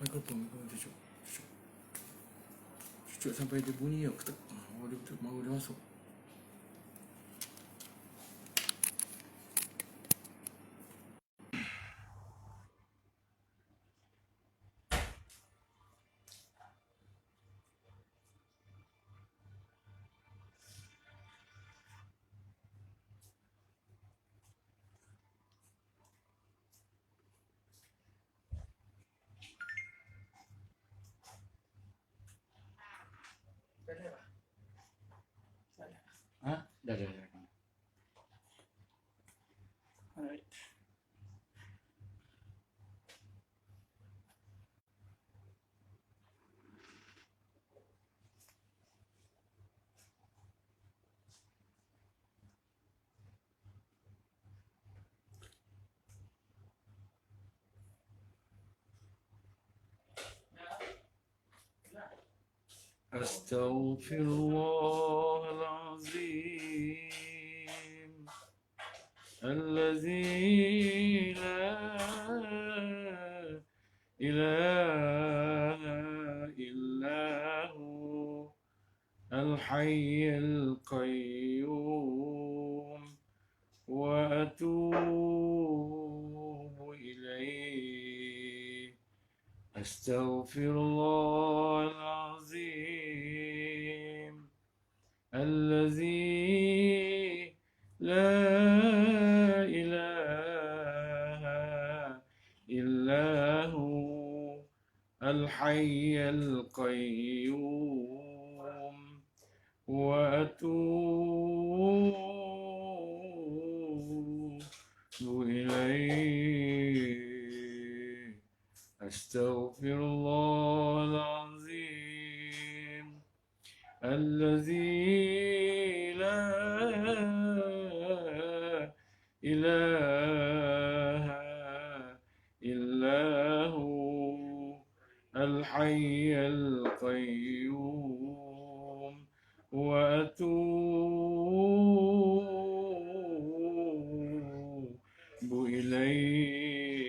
mikrofon cucuk, cucuk, cucuk sampai dia bunyi ya, ketek, mau dia masuk. Hah? Dah. Alright. أستغفر الله العظيم الذي لا إله إلا هو الحي القيوم وأتوب إليه أستغفر الله العظيم الذي لا إله إلا هو الحي القيوم وأتوب إليه أستغفر الله العظيم الذي لا إله إلا هو الحي القيوم وأتوب إليه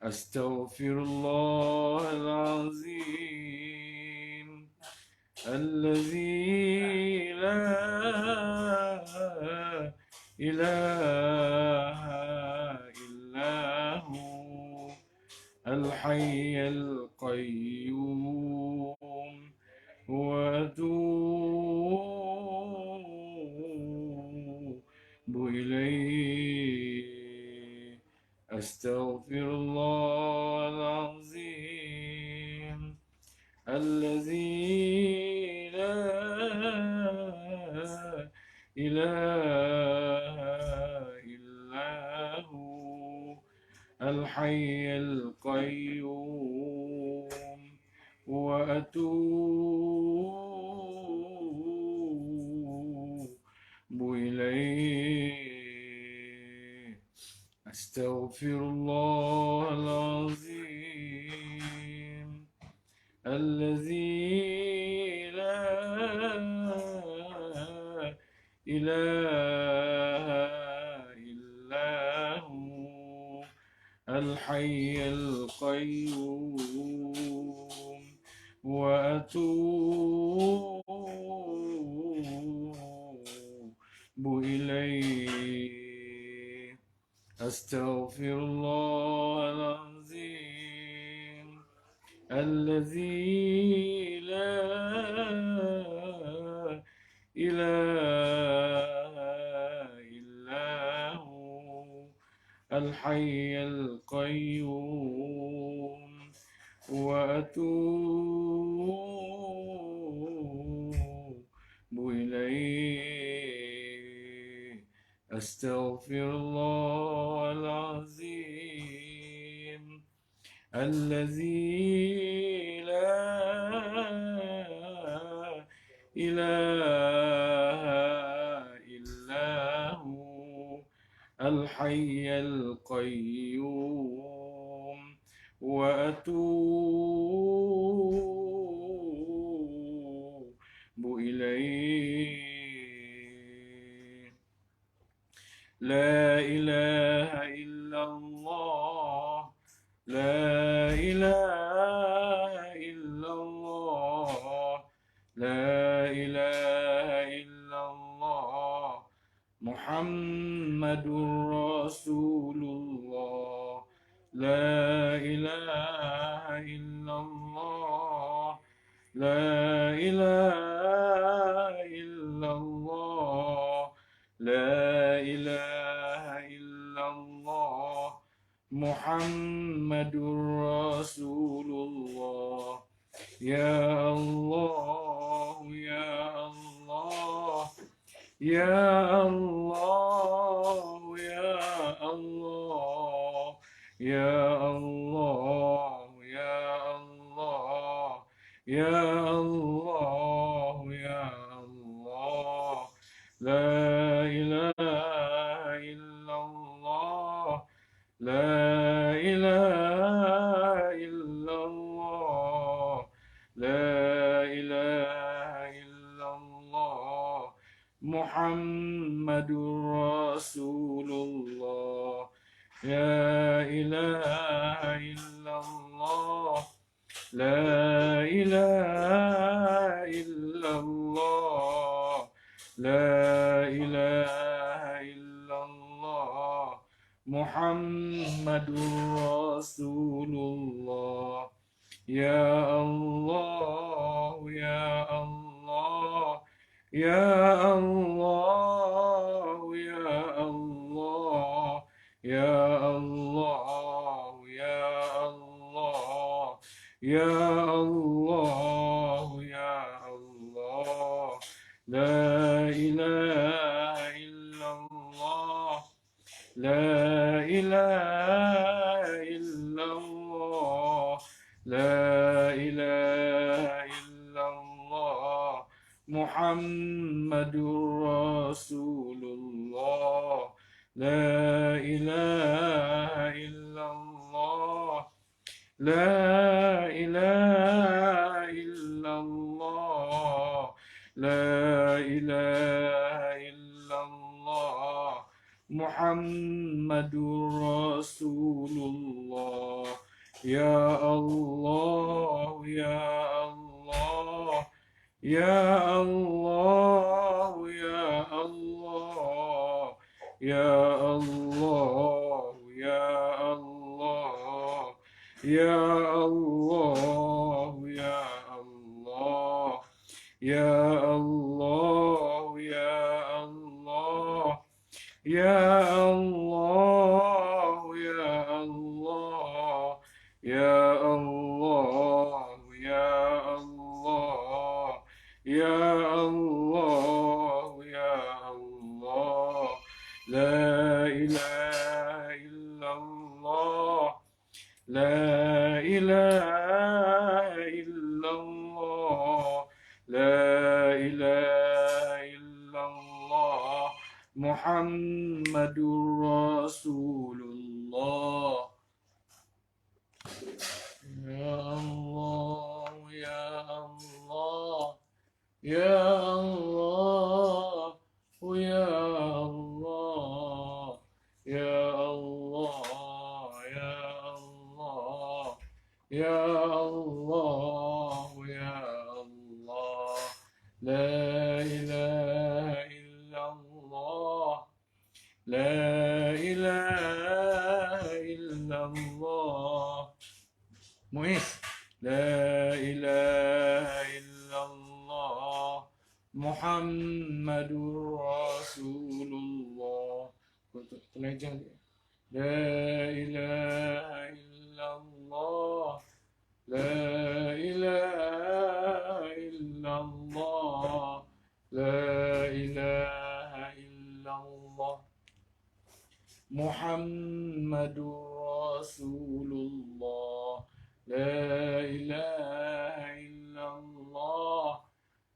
أستغفر الله العظيم الذي لا إله إلا هو الحي القيوم وأتوب إليه أستغفر الله العظيم الذي لا إله إلا هو الحي القيوم وأتوب إليه أستغفر الله العظيم الذي لا إله إلا هو الحي القيوم وأتوب إليه أستغفر الله العظيم الذي لا إله إلا هو الحي القيوم وأتوب إليه أستغفر الله العظيم الذي لا إله إلا هو الحي القيوم وأتوب إليه لا إله إلا الله لا إله إلا الله لا إله إلا الله محمد رسول الله لا إله إلا الله لا إله إلا الله لا إله إلا الله محمد رسول الله يا الله يا الله يا الله يا الله يا الله يا الله يا الله يا الله لا إله إلا الله لا إله إلا الله لا إله إلا الله محمد رسول الله لا إله إلا الله لا إله إلا الله لا إله إلا الله محمد رسول الله يا الله يا الله يا الله يا الله يا الله يا الله يا الله يا الله لا إله إلا الله لا إله إلا الله لا إله إلا الله محمد رسول الله لا إله إلا الله لا إله إلا الله لا إله إلا الله محمد رسول الله يا الله يا الله يا الله يا الله يا الله يا الله يا الله يا الله يا الله يا الله يا الله يا الله يا الله يا الله يا الله يا الله لا إله إلا الله لا إله إلا الله لا إله إلا الله محمد رسول الله يا الله يا الله يا الله يا الله يا الله يا الله يا الله يا الله لا إله إلا الله لا إله إلا الله مؤيس لا إله إلا الله محمد رسول الله لا إله إلا الله لا إله إلا الله لا إله إلا الله محمد رسول الله لا إله إلا الله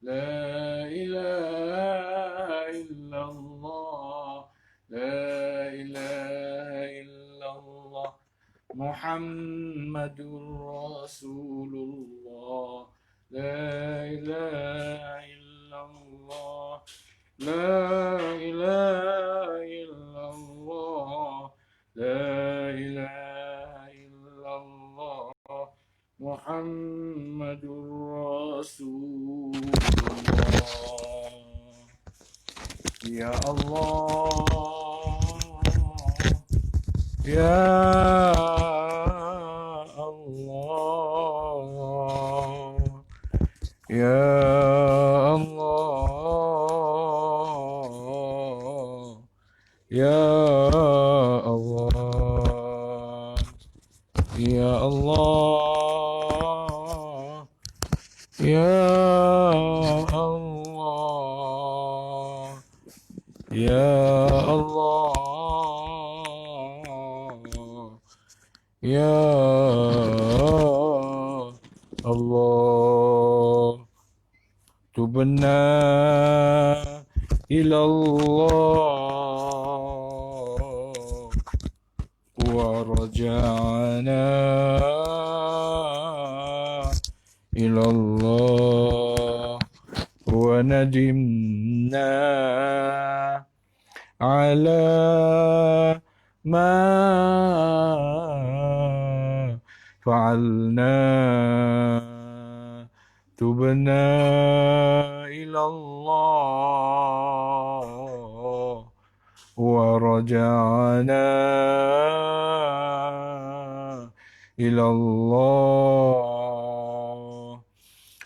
لا إله إلا الله لا إله إلا الله محمد رسول الله لا إله إلا الله لا إله إلا الله لا إله إلا الله محمد رسول الله. يا الله يا الله يا الله يا الله يا الله يا الله يا الله يا الله تبنا إلى الله ورجعنا إلى الله وندمنا على ما فعلنا تبنا إلى الله ورجعنا إلى الله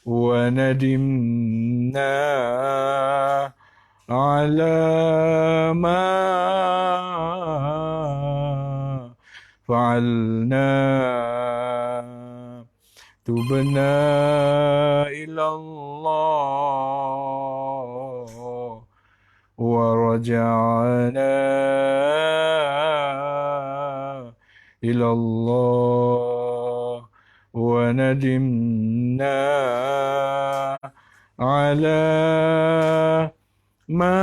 وندمنا على ما فعلنا تبنا إلى الله ورجعنا إلى الله وندمنا على ما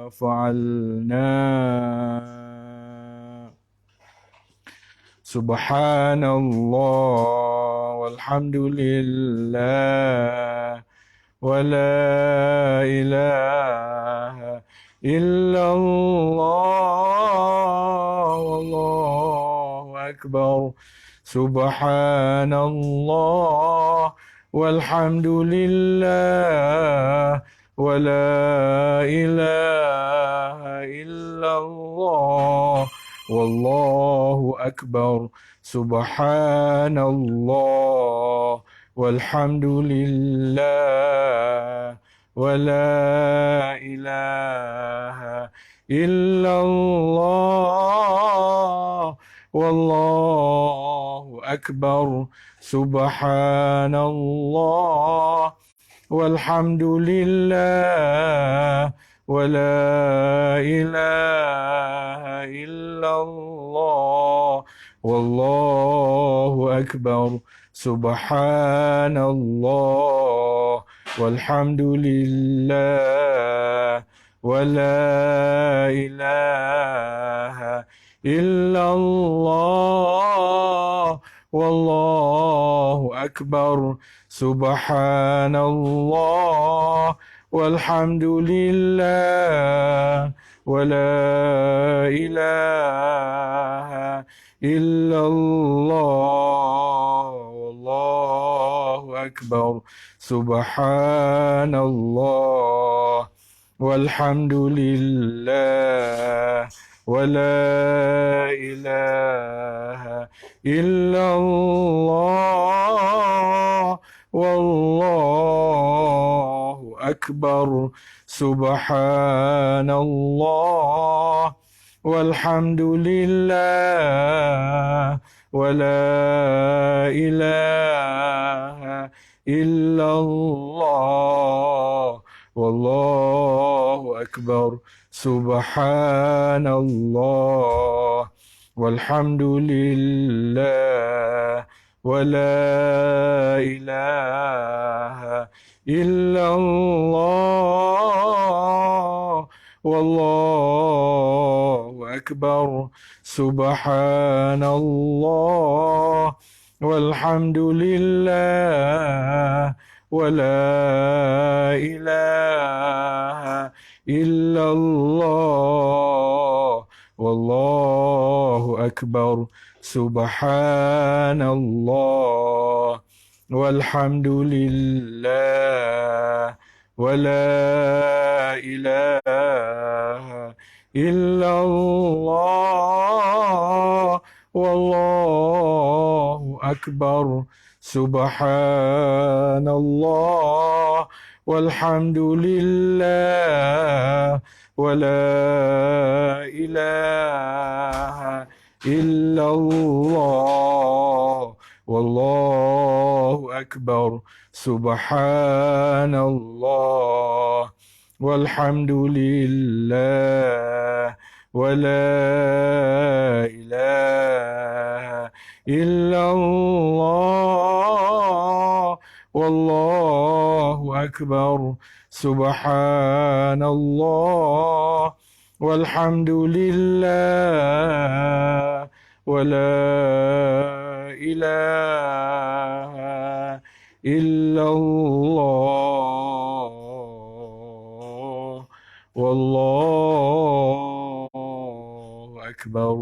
فعلنا سبحان الله والحمد لله ولا إله إلا الله والله أكبر سبحان الله والحمد لله ولا إله إلا الله والله أكبر سبحان الله والحمد لله ولا إله إلا الله والله أكبر سبحان الله والحمد لله ولا إله إلا الله والله أكبر سبحان الله والحمد لله ولا إله إلا الله والله أكبر سبحان الله والحمد لله ولا إله إلا الله والله أكبر سبحان الله والحمد لله ولا إله إلا الله والله أكبر سبحان الله والحمد لله ولا إله إلا الله والله أكبر سبحان الله والحمد لله ولا إله إلا الله والله أكبر سبحان الله والحمد لله ولا إله إلا الله والله أكبر سبحان الله والحمد لله ولا إله إلا الله والله أكبر سبحان الله والحمد لله ولا إله إلا الله والله أكبر سبحان الله والحمد لله ولا إله إلا الله والله أكبر سبحان الله والحمد لله ولا إله إلا الله والله أكبر.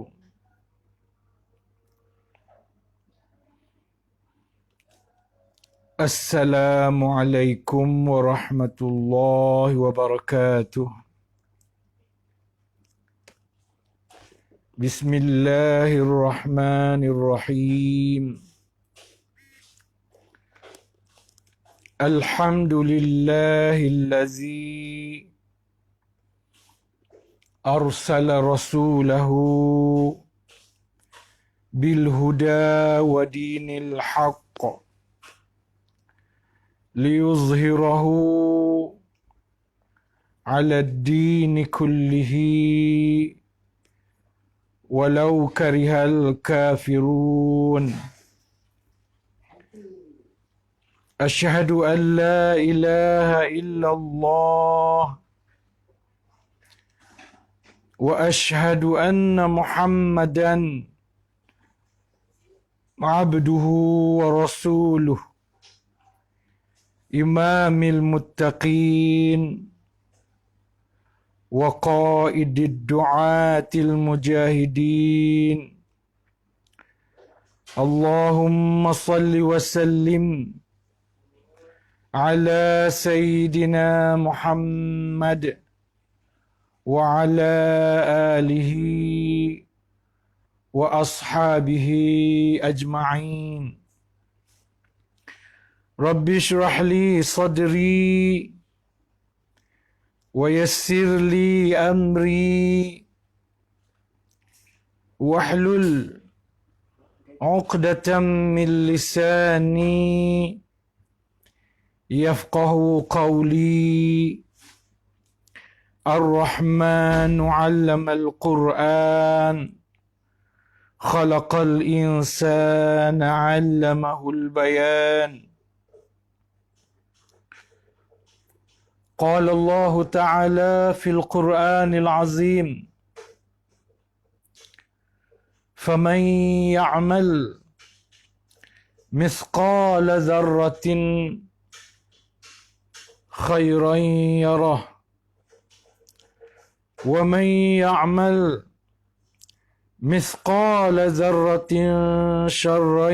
السلام عليكم ورحمة الله وبركاته. بسم الله الرحمن الرحيم. الحمد لله الذي أرسل رسوله بالهدى ودين الحق ليظهره على الدين كله ولو كره الكافرون. أشهد أن لا إله إلا الله وأشهد أن محمدًا عبده ورسوله إمام المتقين وقائد الدعاة المجاهدين. اللهم صل وسلم على سيدنا محمد وعلى آله وأصحابه أجمعين. رب اشرح لي صدري ويسر لي أمري واحلل عقدة من لساني يفقه قولي. الرحمن علم القرآن خلق الإنسان علمه البيان. قال الله تعالى في القرآن العظيم: فمن يعمل مثقال ذرة خيرا يره ومن يعمل مثقال ذرة شرا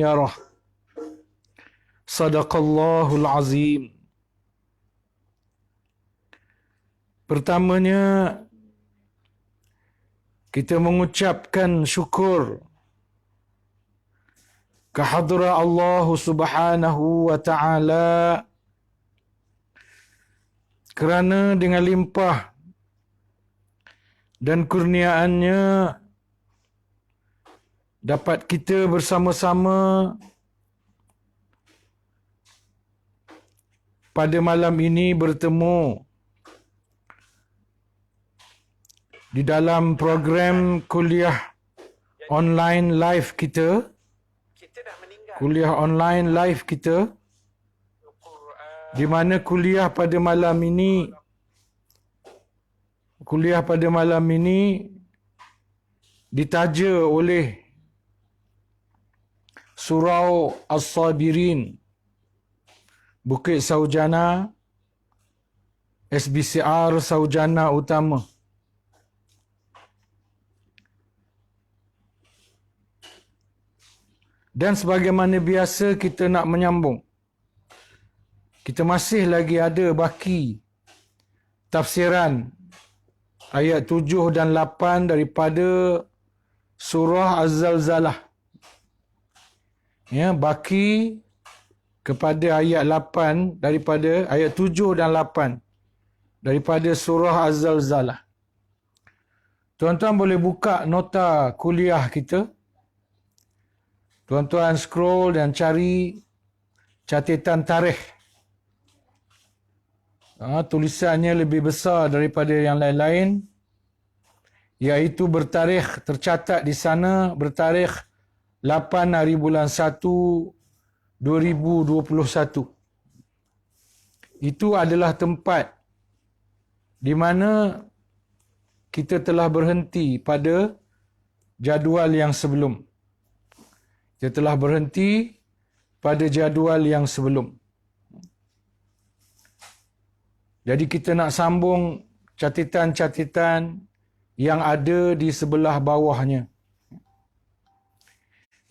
يره. صدق الله العظيم. Pertamanya, kita mengucapkan syukur kehadrat Allah Subhanahu wa Ta'ala kerana dengan limpah dan kurniaannya dapat kita bersama-sama pada malam ini bertemu di dalam program kuliah online live kita. Kuliah online live kita, di mana kuliah pada malam ini ditaja oleh Surau As-Sabirin, Bukit Saujana, SBCR Saujana Utama. Dan sebagaimana biasa kita nak menyambung. Kita masih lagi ada baki tafsiran ayat 7 dan 8 daripada surah Az-Zalzalah. Ya, baki kepada ayat 8 daripada ayat 7 dan 8 daripada surah Az-Zalzalah. Tuan-tuan boleh buka nota kuliah kita. Tuan-tuan scroll dan cari catatan tarikh. Tulisannya lebih besar daripada yang lain-lain, iaitu bertarikh, tercatat di sana bertarikh 8 hari bulan 1 2021. Itu adalah tempat di mana kita telah berhenti pada jadual yang sebelum. Kita telah berhenti pada jadual yang sebelum. Jadi kita nak sambung catatan-catatan yang ada di sebelah bawahnya.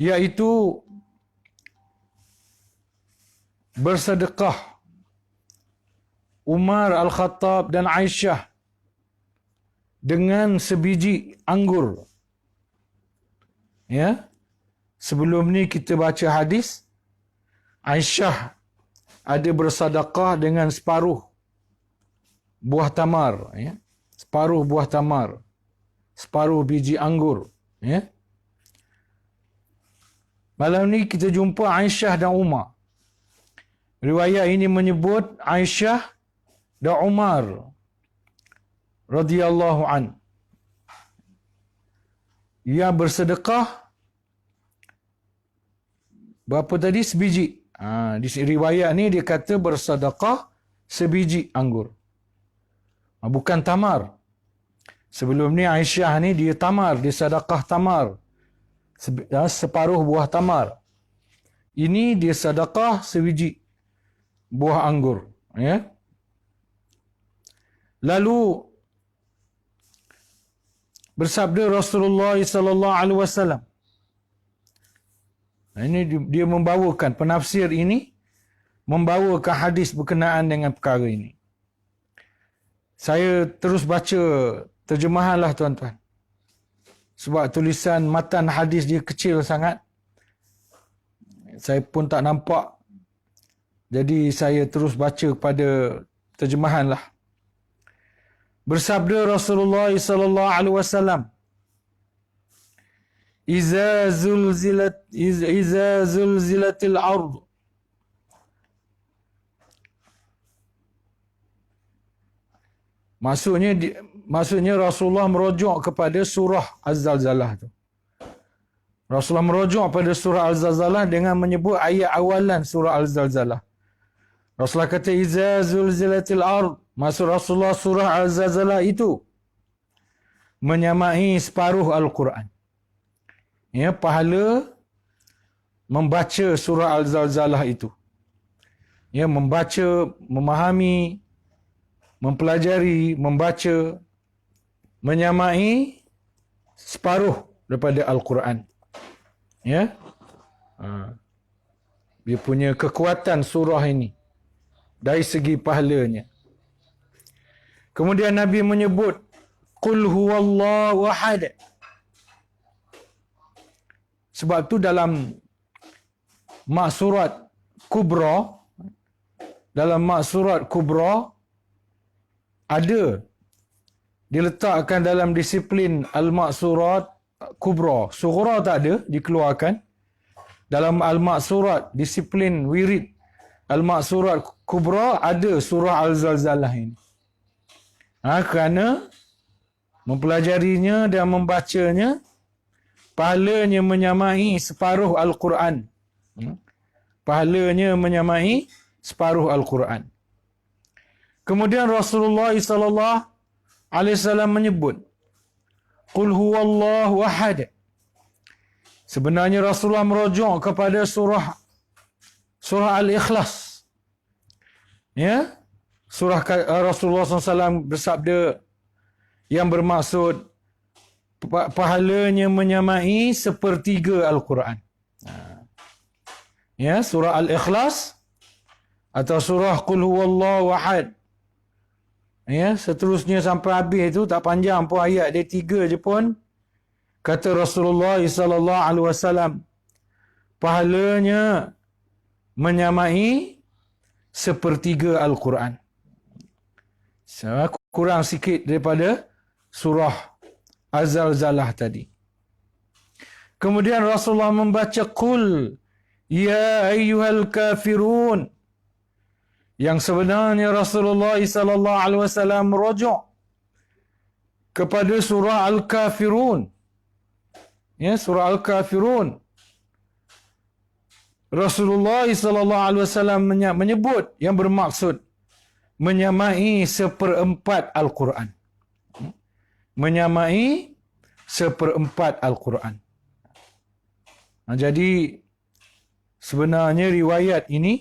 Iaitu bersedekah Umar Al-Khattab dan Aisyah dengan sebiji anggur. Ya. Sebelum ni kita baca hadis, Aisyah ada bersedekah dengan separuh buah tamar, ya. Separuh buah tamar, separuh biji anggur, ya. Malam ni kita jumpa Aisyah dan Umar. Riwayat ini menyebut Aisyah dan Umar radhiyallahu an. Ia bersedekah berapa tadi? Sebiji. Di riwayat ni dia kata bersedekah sebiji anggur. Bukan tamar. Sebelum ni Aisyah ni dia tamar, dia sedekah tamar. Separuh buah tamar. Ini dia sedekah sebiji buah anggur, ya. Lalu bersabda Rasulullah sallallahu alaihi wasallam. Ini dia membawakan penafsir ini membawakan hadis berkenaan dengan perkara ini. Saya terus baca terjemahanlah tuan-tuan. Sebab tulisan matan hadis dia kecil sangat. Saya pun tak nampak. Jadi saya terus baca pada terjemahanlah. Bersabda Rasulullah sallallahu alaihi wasallam, Iza zulzilatil ard. Maksudnya Rasulullah merujuk kepada surah Az-Zalzalah tu. Rasulullah merujuk pada surah Al-Zalzalah dengan menyebut ayat awalan surah Al-Zalzalah. Rasulullah kata Iza zulzilatil ard. Maksud Rasulullah surah Al-Zalzalah itu menyamai separuh Al-Quran. Ya, pahala membaca surah Al-Zalzalah itu. Ya, membaca, memahami, mempelajari, membaca, menyamai separuh daripada Al-Quran. Ya. Dia punya kekuatan surah ini dari segi pahalanya. Kemudian Nabi menyebut Qul huwallahu ahad. Sebab tu dalam Ma'surat Kubra, ada diletakkan dalam disiplin Al-Ma'surat Kubra. Sughra tak ada, dikeluarkan. Dalam Al-Ma'surat, disiplin wirid Al-Ma'surat Kubra, ada surah Al-Zalzalah ini. Kerana mempelajarinya dan membacanya, pahalanya menyamai separuh Al-Quran. Pahalanya menyamai separuh Al-Quran. Kemudian Rasulullah sallallahu alaihi wasallam menyebut Qul huwallahu ahad. Sebenarnya Rasulullah merujuk kepada surah Al-Ikhlas. Ya? Surah Rasulullah SAW bersabda yang bermaksud pahalanya menyamai sepertiga Al-Quran. Ya, surah Al-Ikhlas atau surah Qul Huwallahu Ahad. Ya, seterusnya sampai habis itu tak panjang pun, ayat dia 3 je pun. Kata Rasulullah sallallahu alaihi wasallam, pahalanya menyamai sepertiga Al-Quran. Kurang sikit daripada surah Az-Zalzalah tadi. Kemudian Rasulullah membaca Qul ya ayyuhal kafirun. Yang sebenarnya Rasulullah sallallahu alaihi wasallam merujuk kepada surah Al-Kafirun. Ya, surah Al-Kafirun. Rasulullah sallallahu alaihi wasallam menyebut yang bermaksud menyamai seperempat Al-Quran. Menyamai seperempat Al-Quran. Jadi sebenarnya riwayat ini,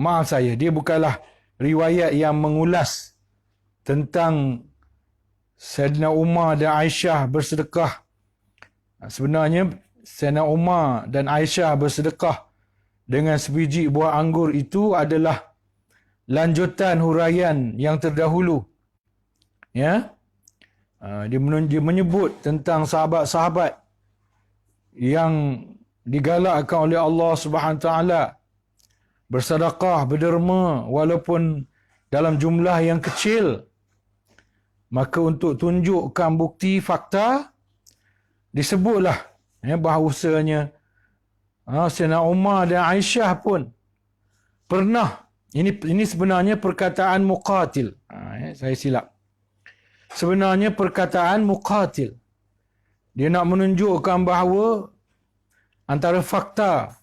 maaf saya, dia bukanlah riwayat yang mengulas tentang Sayyidina Umar dan Aisyah bersedekah. Sebenarnya Sayyidina Umar dan Aisyah bersedekah dengan sebiji buah anggur itu adalah lanjutan huraian yang terdahulu. Ya. Dia menyebut tentang sahabat-sahabat yang digalakkan oleh Allah Subhanahu taala bersedekah, berderma walaupun dalam jumlah yang kecil. Maka untuk tunjukkan bukti fakta, disebutlah bahawasanya Sayyidina Umar dan Aisyah pun pernah, ini sebenarnya perkataan Muqatil. Saya silap. Sebenarnya perkataan Muqatil. Dia nak menunjukkan bahawa antara fakta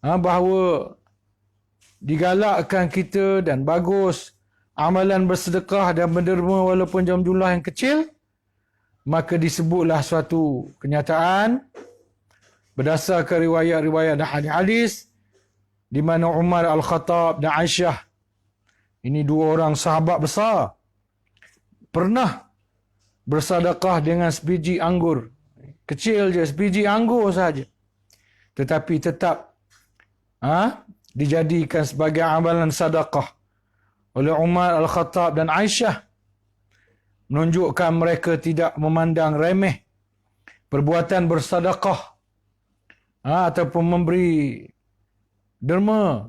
bahawa digalakkan kita dan bagus amalan bersedekah dan berderma walaupun dalam jumlah yang kecil, maka disebutlah suatu kenyataan berdasarkan riwayat-riwayat dan hadis di mana Umar Al-Khattab dan Aisyah, ini dua orang sahabat besar, pernah bersedekah dengan sebiji anggur. Kecil je, sebiji anggur saja. Tetapi tetap dijadikan sebagai amalan sedekah oleh Umar Al-Khattab dan Aisyah, menunjukkan mereka tidak memandang remeh perbuatan bersedekah ataupun memberi derma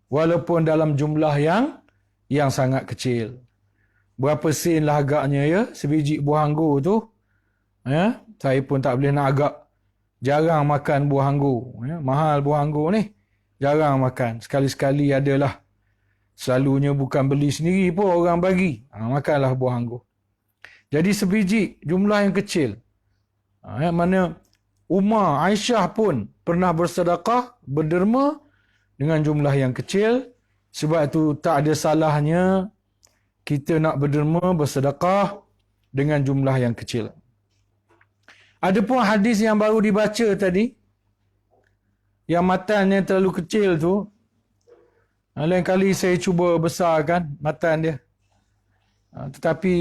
walaupun dalam jumlah yang sangat kecil. Berapa sen lah agaknya ya, sebiji buah anggur tu. Ya, saya pun tak boleh nak agak. Jarang makan buah anggur. Ya, mahal buah anggur ni. Jarang makan. Sekali-sekali adalah. Selalunya bukan beli sendiri pun orang bagi. Makanlah buah anggur. Jadi sebiji jumlah yang kecil. Yang mana Umar, Aisyah pun pernah bersedekah, berderma dengan jumlah yang kecil. Sebab itu tak ada salahnya kita nak berderma, bersedekah dengan jumlah yang kecil. Ada pun hadis yang baru dibaca tadi, yang matannya terlalu kecil tu, lain kali saya cuba besarkan matan dia. Tetapi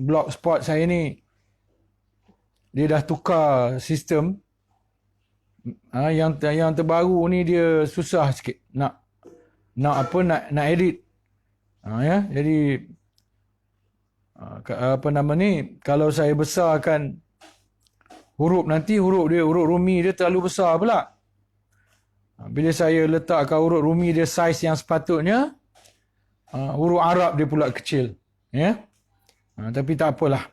blog spot saya ni, dia dah tukar sistem. Yang terbaru ni dia susah sikit nak edit. Ya, jadi kalau saya besarkan huruf nanti, huruf rumi dia terlalu besar pula. Bila saya letakkan huruf rumi dia saiz yang sepatutnya, huruf Arab dia pula kecil. Ya. Tapi tak apalah.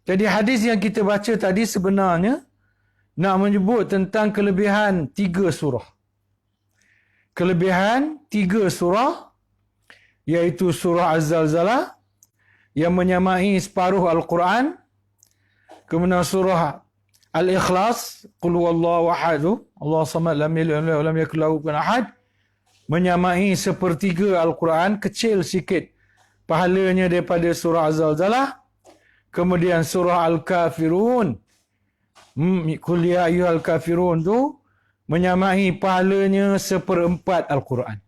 Jadi hadis yang kita baca tadi sebenarnya nak menyebut tentang kelebihan 3 surah. Kelebihan 3 surah, iaitu surah Az-Zalzalah yang menyamai separuh Al-Quran, kemudian surah Al-Ikhlas, Qul huwallahu ahad, Allahu samad, lam yalid wa lam yakul lahu kufuwan ahad, menyamai sepertiga Al-Quran, kecil sikit pahalanya daripada surah Az-Zalzalah. Kemudian surah Al-Kafirun, Qul ya ayyuhal kafirun tu menyamai pahalanya 1/4 Al-Quran.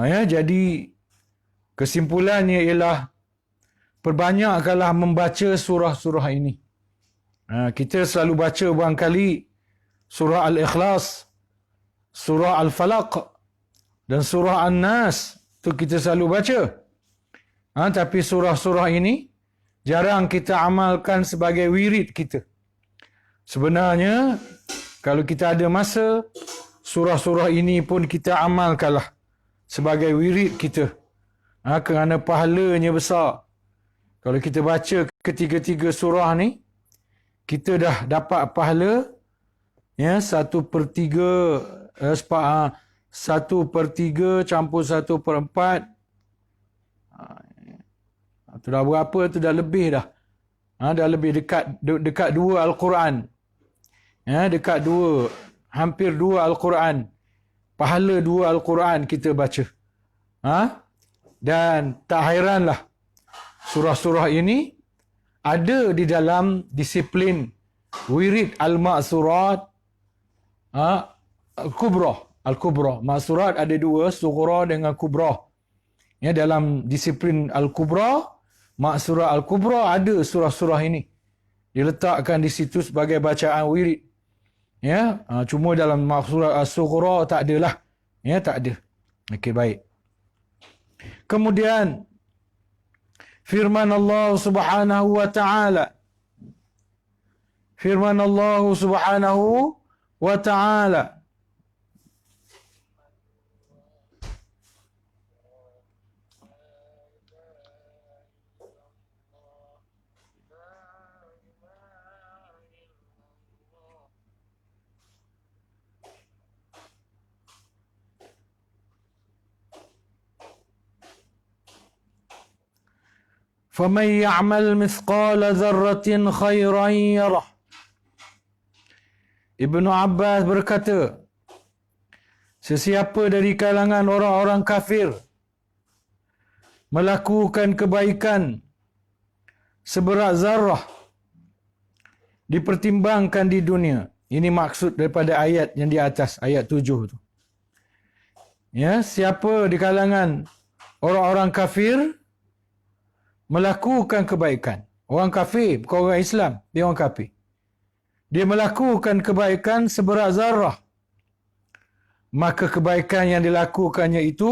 Ya, jadi kesimpulannya ialah perbanyakkanlah membaca surah-surah ini. Kita selalu baca barangkali surah Al-Ikhlas, surah Al-Falaq dan surah An-Nas. Itu kita selalu baca. Tapi surah-surah ini jarang kita amalkan sebagai wirid kita. Sebenarnya kalau kita ada masa, surah-surah ini pun kita amalkanlah sebagai wirid kita. Kerana pahalanya besar. Kalau kita baca ketiga-tiga surah ni, kita dah dapat pahala 1/3 campur 1/4. Itu dah berapa? Itu dah lebih dah. Dah lebih dekat 2 Al-Quran. Dekat 2, hampir 2 Al-Quran. Pahala 2 Al-Quran kita baca. Dan tak hairanlah surah-surah ini ada di dalam disiplin wirid al-ma'surat al-kubra. Al-kubra. Ma'surat ada 2, sughra dengan kubra. Dalam disiplin al-kubra, ma'surat al-kubra ada surah-surah ini. Diletakkan di situ sebagai bacaan wirid. Cuma dalam ma'surat al-sughra tak adalah. Tak ada. Okey, baik. Kemudian firman Allah Subhanahu wa taala. Firman Allah Subhanahu wa taala. فَمَنْ يَعْمَلْ مِثْقَالَ ذَرَّةٍ خَيْرًا يَرَهُ. Ibnu Abbas berkata, sesiapa dari kalangan orang-orang kafir melakukan kebaikan seberat zarah dipertimbangkan di dunia. Ini maksud daripada ayat yang di atas, ayat 7 tu. Siapa di kalangan orang-orang kafir melakukan kebaikan. Orang kafir, bukan orang Islam. Dia orang kafir. Dia melakukan kebaikan seberat zarah. Maka kebaikan yang dilakukannya itu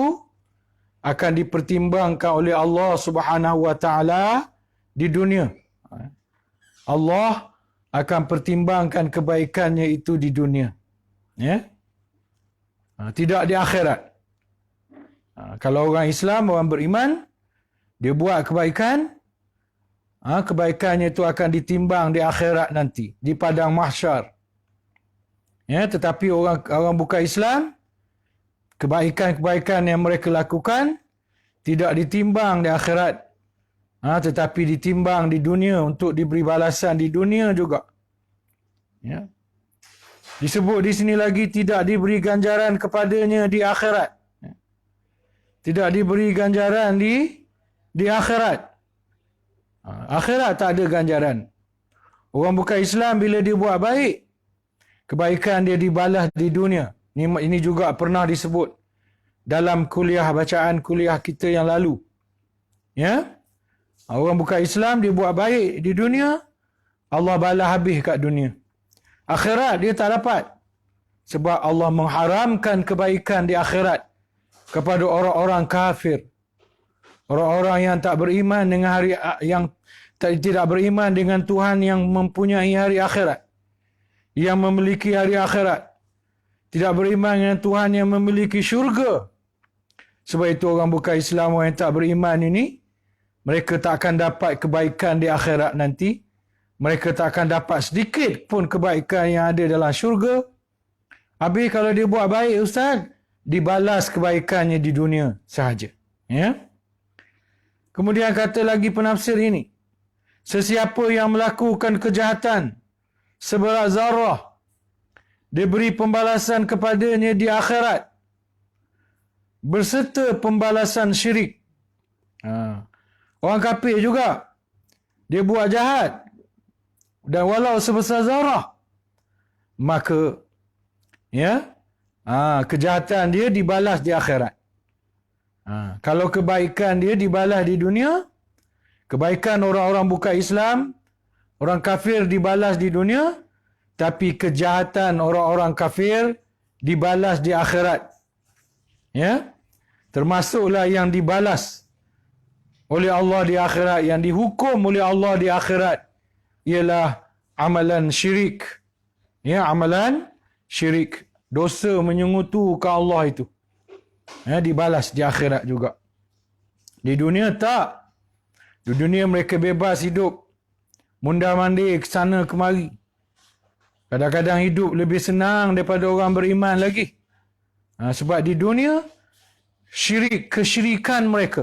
akan dipertimbangkan oleh Allah Subhanahu wa taala di dunia. Allah akan pertimbangkan kebaikannya itu di dunia. Tidak di akhirat. Kalau orang Islam, orang beriman, dia buat kebaikan, kebaikannya itu akan ditimbang di akhirat nanti, di padang mahsyar. Tetapi orang bukan Islam, kebaikan-kebaikan yang mereka lakukan tidak ditimbang di akhirat, tetapi ditimbang di dunia untuk diberi balasan di dunia juga. Disebut di sini lagi tidak diberi ganjaran kepadanya di akhirat. Tidak diberi ganjaran di akhirat. Akhirat tak ada ganjaran. Orang bukan Islam bila dia buat baik, kebaikan dia dibalas di dunia. Ini juga pernah disebut dalam bacaan kuliah kita yang lalu. Orang bukan Islam dia buat baik di dunia, Allah balas habis kat dunia. Akhirat dia tak dapat. Sebab Allah mengharamkan kebaikan di akhirat kepada orang-orang kafir. Orang-orang yang tak beriman dengan tidak beriman dengan Tuhan yang mempunyai hari akhirat, yang memiliki hari akhirat, tidak beriman dengan Tuhan yang memiliki syurga. Sebab itu orang bukan Islam, orang yang tak beriman ini, mereka tak akan dapat kebaikan di akhirat nanti. Mereka tak akan dapat sedikit pun kebaikan yang ada dalam syurga. Habis kalau dia buat baik, Ustaz, dibalas kebaikannya di dunia sahaja. Kemudian kata lagi penafsir ini, sesiapa yang melakukan kejahatan seberat zarah, diberi pembalasan kepadanya di akhirat berserta pembalasan syirik. Orang kafir juga, dia buat jahat, dan walau sebesar zarah, maka kejahatan dia dibalas di akhirat. Kalau kebaikan dia dibalas di dunia, kebaikan orang-orang bukan Islam, Orang kafir dibalas di dunia, tapi kejahatan orang-orang kafir dibalas di akhirat. Ya? Termasuklah yang dibalas oleh Allah di akhirat, yang dihukum oleh Allah di akhirat ialah amalan syirik. Ya, amalan syirik. Dosa menyengutukan Allah itu. Ya, dibalas di akhirat juga. Di dunia tak. Di dunia mereka bebas hidup. Mundar-mandir ke sana kemari. Kadang-kadang hidup lebih senang daripada orang beriman lagi. Sebab di dunia, kesyirikan mereka,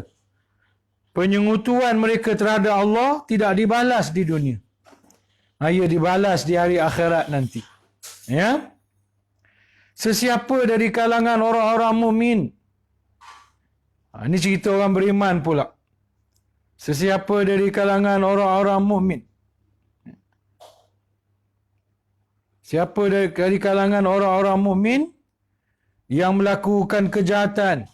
penyengutuan mereka terhadap Allah tidak dibalas di dunia. Ia dibalas di hari akhirat nanti. Ya? Sesiapa dari kalangan orang-orang mukmin. Ini cerita orang beriman pula. Sesiapa dari kalangan orang-orang mukmin. Siapa dari kalangan orang-orang mukmin yang melakukan kejahatan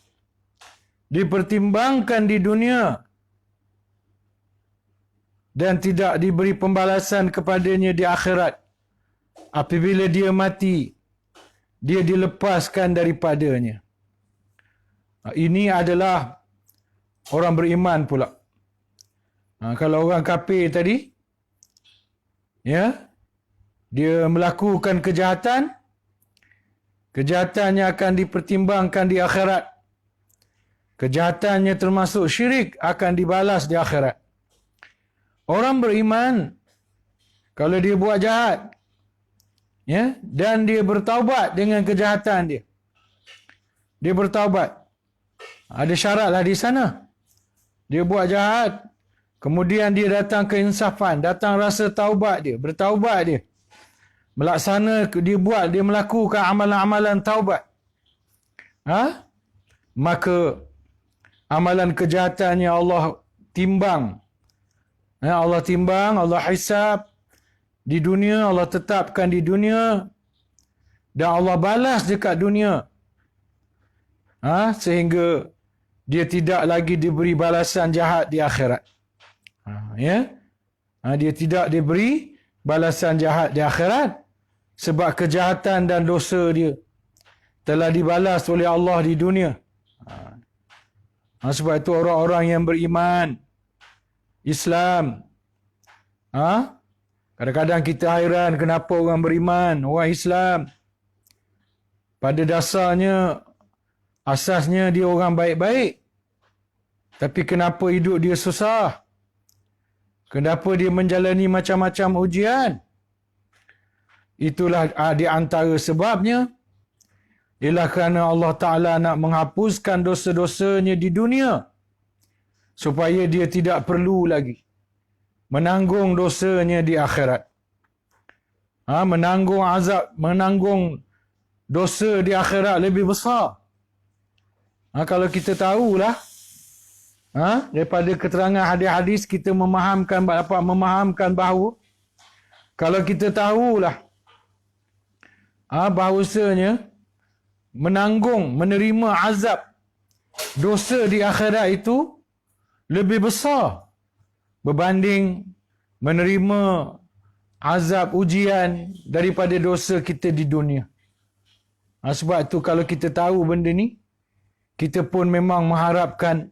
dipertimbangkan di dunia dan tidak diberi pembalasan kepadanya di akhirat, apabila dia mati, dia dilepaskan daripadanya. Ini adalah orang beriman pula. Kalau orang kafir tadi, ya, dia melakukan kejahatan, kejahatannya akan dipertimbangkan di akhirat. Kejahatannya termasuk syirik akan dibalas di akhirat. Orang beriman, kalau dia buat jahat, ya, dan dia bertaubat dengan kejahatan dia, dia bertaubat. Ada syaratlah di sana. Dia buat jahat, kemudian dia datang keinsafan, datang rasa taubat dia, bertaubat dia, dia melakukan amalan-amalan taubat. Maka amalan kejahatannya Allah timbang. Allah timbang, Allah hisab di dunia, Allah tetapkan di dunia, dan Allah balas dekat dunia. Sehingga dia tidak lagi diberi balasan jahat di akhirat. Ya? Dia tidak diberi balasan jahat di akhirat sebab kejahatan dan dosa dia telah dibalas oleh Allah di dunia. Sebab itu orang-orang yang beriman Islam, kadang-kadang kita hairan kenapa orang beriman, orang Islam, pada dasarnya, asasnya dia orang baik-baik, tapi kenapa hidup dia susah? Kenapa dia menjalani macam-macam ujian? Itulah di antara sebabnya ialah kerana Allah Ta'ala nak menghapuskan dosa-dosanya di dunia supaya dia tidak perlu lagi menanggung dosanya di akhirat. Menanggung azab, menanggung dosa di akhirat lebih besar. Kalau kita tahulah, daripada keterangan hadis-hadis kita dapat memahamkan bahawa kalau kita tahulah bahawasanya menerima azab dosa di akhirat itu lebih besar berbanding menerima azab ujian daripada dosa kita di dunia. Sebab itu kalau kita tahu benda ni, kita pun memang mengharapkan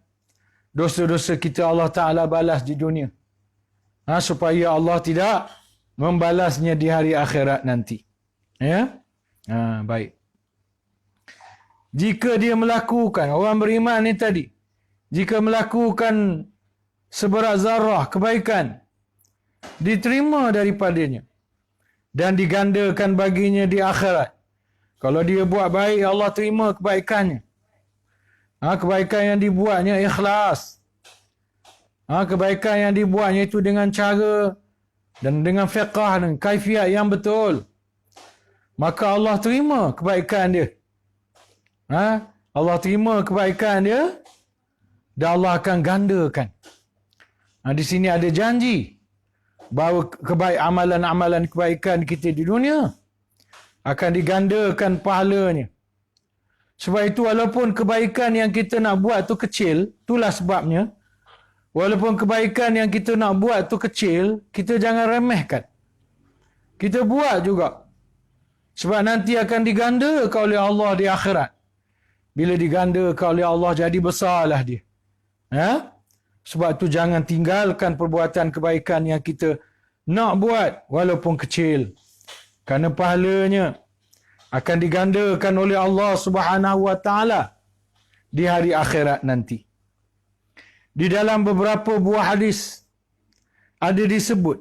dosa-dosa kita Allah Ta'ala balas di dunia. Supaya Allah tidak membalasnya di hari akhirat nanti. Ya? Baik. Jika dia melakukan, orang beriman ni tadi, jika melakukan seberat zarah kebaikan, diterima daripadanya dan digandakan baginya di akhirat. Kalau dia buat baik, Allah terima kebaikannya. Kebaikan yang dibuatnya ikhlas. Kebaikan yang dibuatnya itu dengan cara dan dengan fiqah dan kaifiat yang betul. Maka Allah terima kebaikan dia. Allah terima kebaikan dia dan Allah akan gandakan. Di sini ada janji bahawa amalan-amalan kebaikan kita di dunia akan digandakan pahalanya. Sebab itu walaupun kebaikan yang kita nak buat tu kecil, itulah sebabnya Walaupun kebaikan yang kita nak buat tu kecil, kita jangan remehkan. Kita buat juga. Sebab nanti akan digandakan oleh Allah di akhirat. Bila digandakan oleh Allah, jadi besarlah dia. Ya? Sebab tu jangan tinggalkan perbuatan kebaikan yang kita nak buat walaupun kecil. Kerana pahalanya akan digandakan oleh Allah Subhanahu wa taala di hari akhirat nanti. Di dalam beberapa buah hadis ada disebut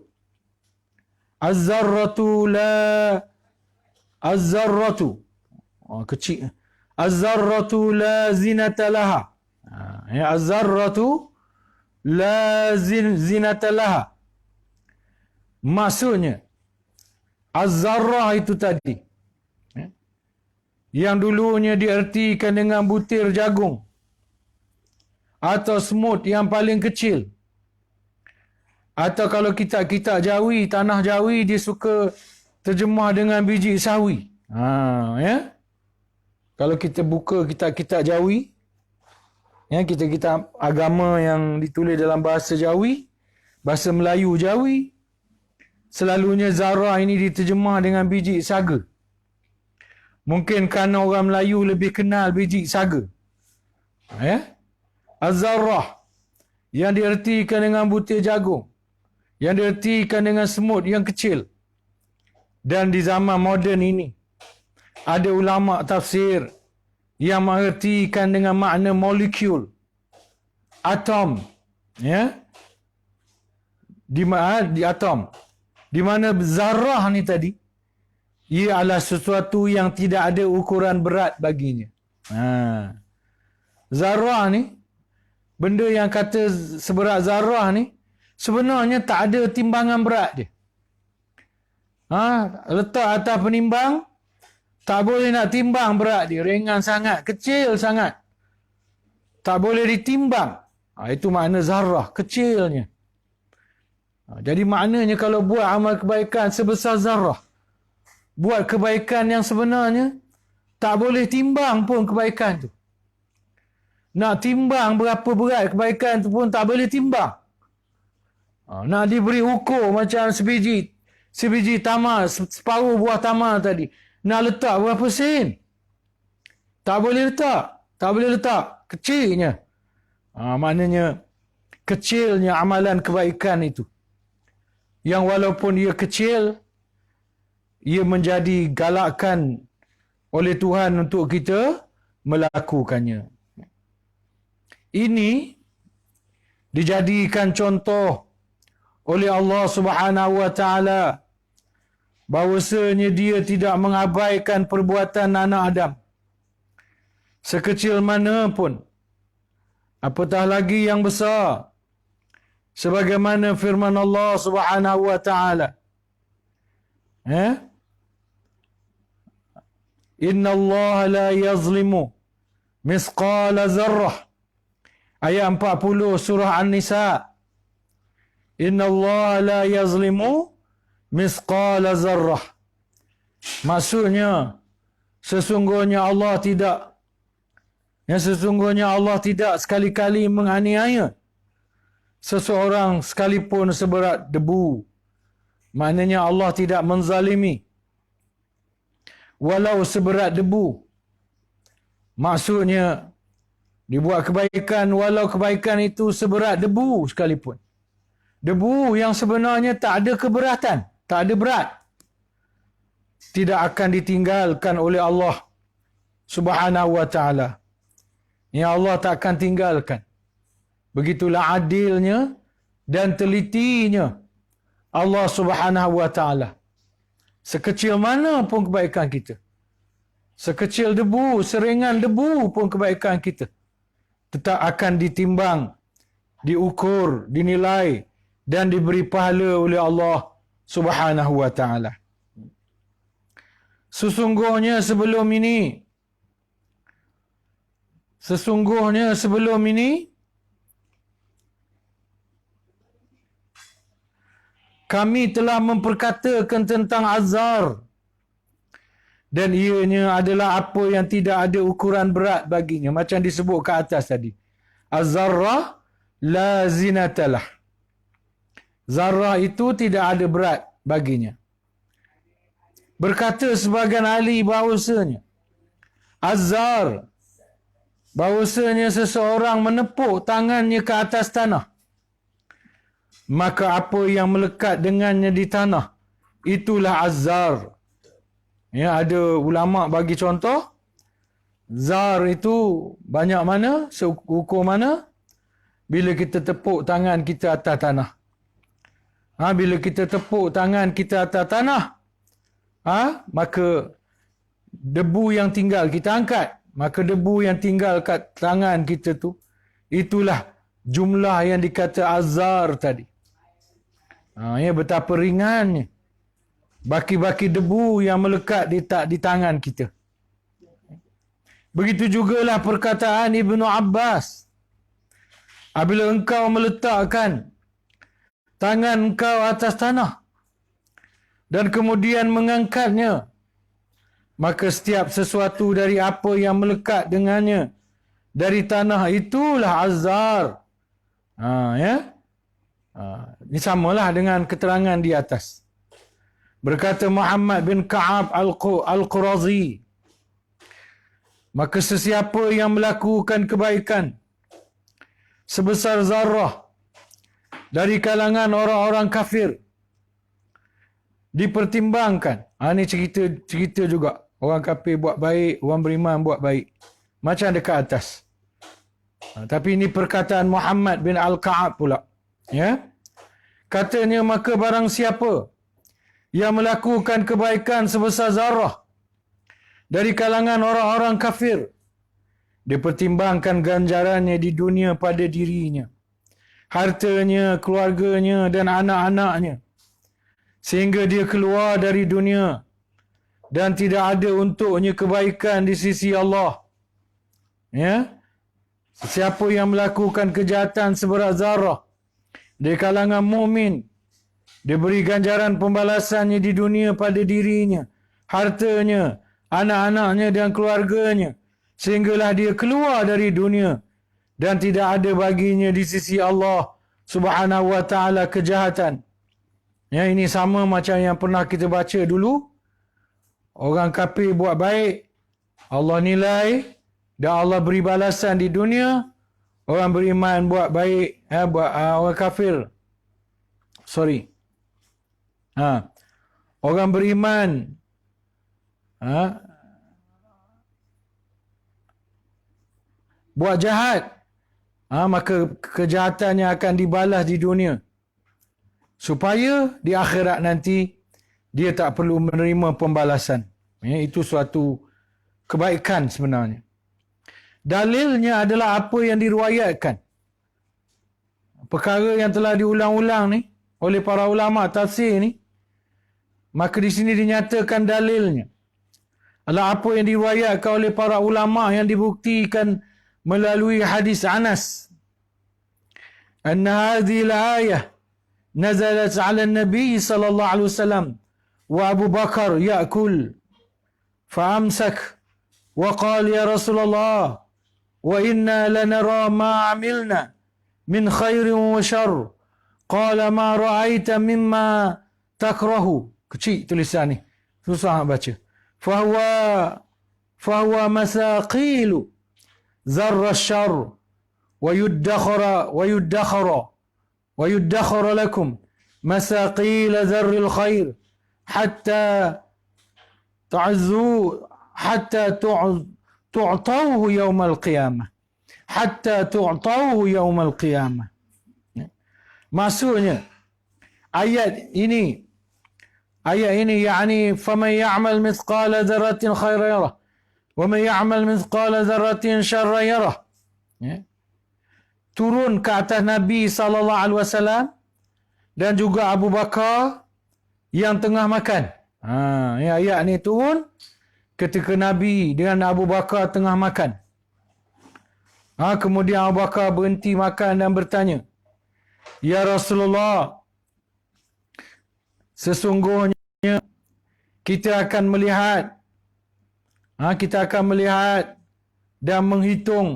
az-zarratu kecil. Az-zarratu la zinata laha. Ya, az-zarratu la zinata laha. Maksudnya az-zarrah itu tadi, yang dulunya diertikan dengan butir jagung atau semut yang paling kecil, atau kalau kitab-kitab Jawi, tanah Jawi, dia suka terjemah dengan biji sawi. Ya. Kalau kita buka kitab-kitab Jawi, ya, kitab-kitab agama yang ditulis dalam bahasa Jawi, bahasa Melayu Jawi, selalunya zarah ini diterjemah dengan biji saga. Mungkin kerana orang Melayu lebih kenal biji saga. Ya? Az-zarrah yang diertikan dengan butir jagung, yang diertikan dengan semut yang kecil. Dan di zaman moden ini ada ulama tafsir yang mengertikan dengan makna molekul, atom, ya, di atom, di mana zarrah ni tadi ia adalah sesuatu yang tidak ada ukuran berat baginya. Zarrah ni, benda yang kata seberat zarrah ni, sebenarnya tak ada timbangan berat dia. Letak atas penimbang, tak boleh nak timbang berat dia. Ringan sangat, kecil sangat. Tak boleh ditimbang. Itu makna zarrah, kecilnya. Jadi maknanya kalau buat amal kebaikan sebesar zarrah, buat kebaikan yang sebenarnya tak boleh timbang pun kebaikan tu. Nak timbang berapa berat kebaikan tu pun tak boleh timbang. Nak diberi ukur macam sebiji tamar, separuh buah tamar tadi, nak letak berapa sen? Tak boleh letak. Kecilnya. Maknanya kecilnya amalan kebaikan itu. Yang walaupun ia kecil, ia menjadi galakan oleh Tuhan untuk kita melakukannya. Ini dijadikan contoh oleh Allah Subhanahu wa taala bahawasanya dia tidak mengabaikan perbuatan anak Adam sekecil mana pun, apatah lagi yang besar, sebagaimana firman Allah Subhanahu wa taala, Inna Allah la yazlimu misqala zarrah, ayat 40 surah An-Nisa. Inna Allah la yazlimu misqala zarrah. Maksudnya sesungguhnya Allah tidak sekali-kali menganiaya seseorang sekalipun seberat debu. Maknanya Allah tidak menzalimi walau seberat debu. Maksudnya dibuat kebaikan walau kebaikan itu seberat debu sekalipun. Debu yang sebenarnya tak ada keberatan, tak ada berat, tidak akan ditinggalkan oleh Allah Subhanahu wa taala. Ya, Allah tak akan tinggalkan. Begitulah adilnya dan telitinya Allah Subhanahu wa taala. Sekecil mana pun kebaikan kita, sekecil debu, seringan debu pun kebaikan kita, tetap akan ditimbang, diukur, dinilai dan diberi pahala oleh Allah Subhanahu wa taala. Sesungguhnya sebelum ini kami telah memperkatakan tentang azar, dan ianya adalah apa yang tidak ada ukuran berat baginya, macam disebut ke atas tadi. Az-zarrah la zinatalah. Zarrah itu tidak ada berat baginya. Berkata sebagian ahli bahawasanya Azzar, bahawasanya seseorang menepuk tangannya ke atas tanah, maka apa yang melekat dengannya di tanah, itulah azzar. Ya, ada ulama bagi contoh, zar itu banyak mana, seukur mana, bila kita tepuk tangan kita atas tanah. Bila kita tepuk tangan kita atas tanah, maka debu yang tinggal kita angkat. Maka debu yang tinggal kat tangan kita tu, itulah jumlah yang dikata azar tadi. Ya, betapa ringannya baki-baki debu yang melekat di tangan kita. Begitu jugalah perkataan Ibnu Abbas. Apabila engkau meletakkan tangan engkau atas tanah dan kemudian mengangkatnya, maka setiap sesuatu dari apa yang melekat dengannya dari tanah itulah azar. Ya. Ini samalah dengan keterangan di atas. Berkata Muhammad bin Ka'ab Al-Qurazi, maka sesiapa yang melakukan kebaikan sebesar zarrah dari kalangan orang-orang kafir, dipertimbangkan. Ini cerita juga. Orang kafir buat baik, orang beriman buat baik. Macam dekat atas. Tapi ini perkataan Muhammad bin Al-Ka'ab pula. Ya. Katanya, maka barang siapa yang melakukan kebaikan sebesar zarrah dari kalangan orang-orang kafir, dipertimbangkan ganjarannya di dunia pada dirinya, hartanya, keluarganya dan anak-anaknya, sehingga dia keluar dari dunia dan tidak ada untuknya kebaikan di sisi Allah. Ya. Siapa yang melakukan kejahatan seberat zarrah dari kalangan mukmin, diberi ganjaran pembalasannya di dunia pada dirinya, hartanya, anak-anaknya dan keluarganya, sehinggalah dia keluar dari dunia dan tidak ada baginya di sisi Allah Subhanahu wa taala kejahatan. Ya, ini sama macam yang pernah kita baca dulu. Orang kafir buat baik, Allah nilai dan Allah beri balasan di dunia. Orang beriman buat baik, orang kafir. Orang beriman buat jahat, maka kejahatannya akan dibalas di dunia, supaya di akhirat nanti dia tak perlu menerima pembalasan. Ya, itu suatu kebaikan sebenarnya. Dalilnya adalah apa yang diriwayatkan, perkara yang telah diulang-ulang ni oleh para ulama tafsir ni. Maka di sini dinyatakan dalilnya adalah apa yang diriwayatkan oleh para ulama yang dibuktikan melalui hadis Anas. Anna hadhihi al-ayah nazalat 'ala an-nabi sallallahu alaihi wasallam wa Abu Bakar ya'kul fa amsak wa qala ya Rasulullah wa inna lanara ma 'amilna min khairin wa syarr. Qala ma ra'aita mimma takrahu. Kecil tulisan ni, susah nak baca. Fahuwa masaqilu zarra syarr wa yuddakhara lakum masaqila zarril khair hatta tu'tawhu yawmal qiyamah. Hatta tu'tawhu yawmal qiyamah. Maksudnya ayat ini yakni faman ya'mal mithqala dzarratin khairan yarah wa man ya'mal mithqala dzarratin syarran yarah. Turun ke atas Nabi sallallahu alaihi wasallam dan juga Abu Bakar yang tengah makan. Ayat ni turun ketika Nabi dengan Abu Bakar tengah makan. Kemudian Abu Bakar berhenti makan dan bertanya, "Ya Rasulullah, sesungguhnya kita akan melihat dan menghitung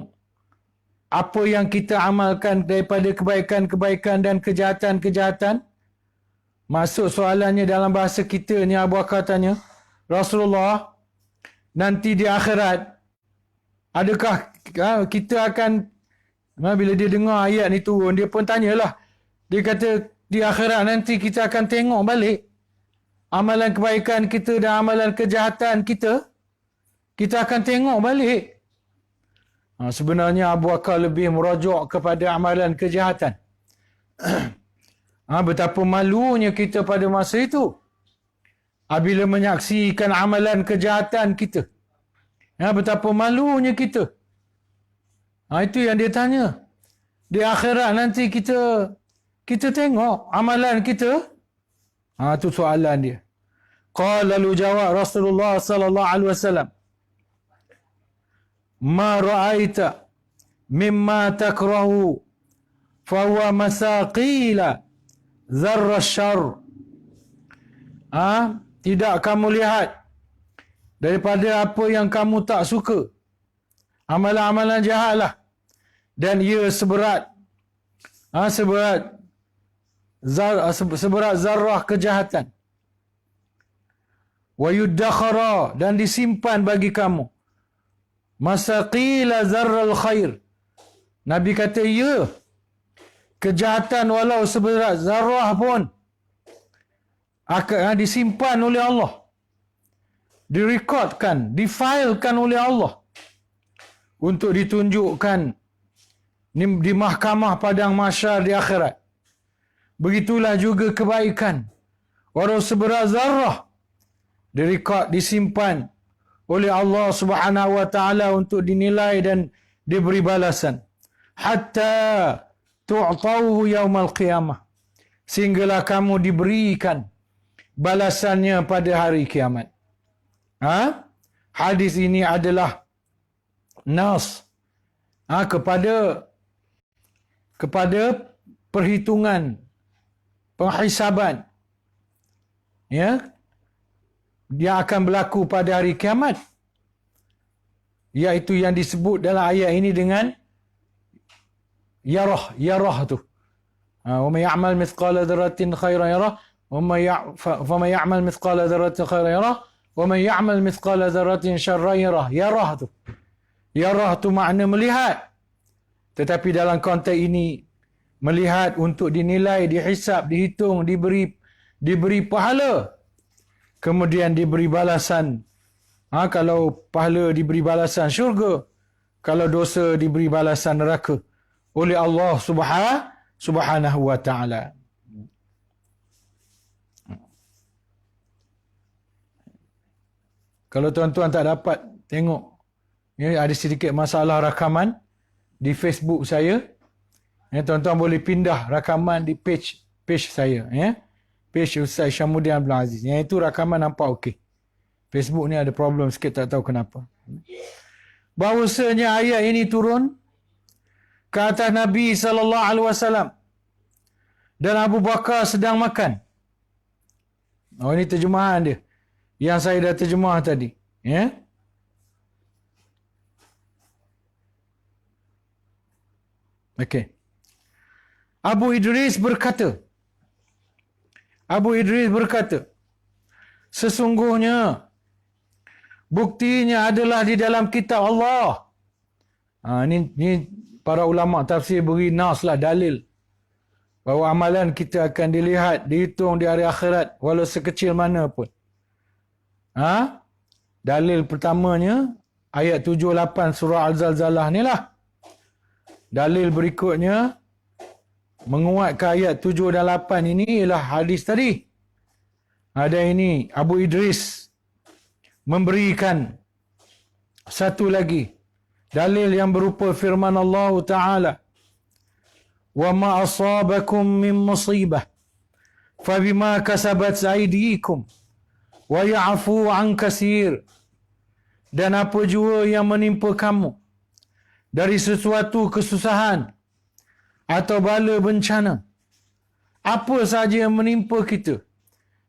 apa yang kita amalkan daripada kebaikan-kebaikan dan kejahatan-kejahatan? Masuk soalannya dalam bahasa kita ni, Abu Bakar tanya, Rasulullah, nanti di akhirat, adakah kita akan, bila dia dengar ayat ni turun, dia pun tanyalah. Dia kata, di akhirat nanti kita akan tengok balik amalan kebaikan kita dan amalan kejahatan kita. Kita akan tengok balik. Sebenarnya Abu Bakar lebih merujuk kepada amalan kejahatan. Betapa malunya kita pada masa itu bila menyaksikan amalan kejahatan kita. Betapa malunya kita. Itu yang dia tanya. Di akhirat nanti kita tengok amalan kita. Itu soalan dia. Qala, lalu jawab Rasulullah sallallahu alaihi wasallam, ma ra'aita mimma takrahu fa huwa masaqila zarra syarr. Tidak kamu lihat daripada apa yang kamu tak suka, amalan-amalan jahatlah, dan ia seberat zarrah kejahatan. Wa yuddakhara, dan disimpan bagi kamu, masaqila zarral khair. Nabi kata, ya, kejahatan walau seberat zarrah pun akan disimpan oleh Allah, direkodkan, difailkan oleh Allah untuk ditunjukkan di mahkamah padang mahsyar di akhirat. Begitulah juga kebaikan, walau seberat zarrah, direkod, disimpan oleh Allah Subhanahu wa taala untuk dinilai dan diberi balasan. Hatta tu'tauhu yaumal qiyamah, sehinggalah kamu diberikan balasannya pada hari kiamat. Hadis ini adalah nas kepada perhitungan, penghisaban, yang akan berlaku pada hari kiamat, iaitu yang disebut dalam ayat ini dengan yarah tu. Wa may ya'mal mithqala dzarratin khairan yarah wa may ya'mal mithqala dzarratin khairan yarah wa may ya'mal mithqala dzarratin syarran yarah. Yarah tu makna melihat, tetapi dalam konteks ini melihat untuk dinilai, dihisap, dihitung, diberi pahala, kemudian diberi balasan. Kalau pahala diberi balasan syurga, kalau dosa diberi balasan neraka oleh Allah Subhanahu wa taala. Kalau tuan-tuan tak dapat tengok, ada sedikit masalah rakaman di Facebook saya, tuan-tuan boleh pindah rakaman di page saya, page Ustaz Syamuddin Abdul Aziz. Yang itu rakaman nampak okey. Facebook ni ada problem sikit, tak tahu kenapa. Bahawasanya ayat ini turun ke atas Nabi sallallahu alaihi wasallam dan Abu Bakar sedang makan. Ini terjemahan dia yang saya dah terjemah tadi, Okey. Abu Idris berkata, sesungguhnya buktinya adalah di dalam kitab Allah. Ni para ulama tafsir beri nas lah, dalil bahawa amalan kita akan dilihat, dihitung di hari akhirat walau sekecil mana pun. Dalil pertamanya ayat 78 surah Al-Zalzalah ni lah. Dalil berikutnya menguatkan ayat 7 dan 8 ini ialah hadis tadi. Ada ini Abu Idris memberikan satu lagi dalil yang berupa firman Allah Ta'ala, wa ma asabakum min musibah fabima kasabat aydikum wa ya'fu an katsir. Dan apa jua yang menimpa kamu dari sesuatu kesusahan atau bala bencana, apa saja yang menimpa kita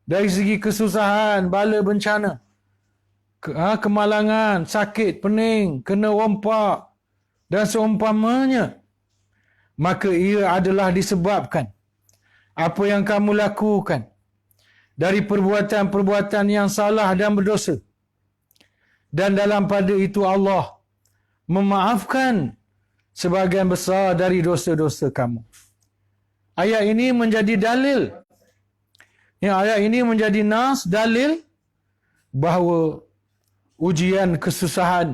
dari segi kesusahan, bala bencana, kemalangan, sakit, pening, kena rompak dan seumpamanya, maka ia adalah disebabkan apa yang kamu lakukan dari perbuatan-perbuatan yang salah dan berdosa. Dan dalam pada itu Allah memaafkan sebahagian besar dari dosa-dosa kamu. Ayat ini menjadi dalil. Ayat ini menjadi nas, dalil bahawa ujian, kesusahan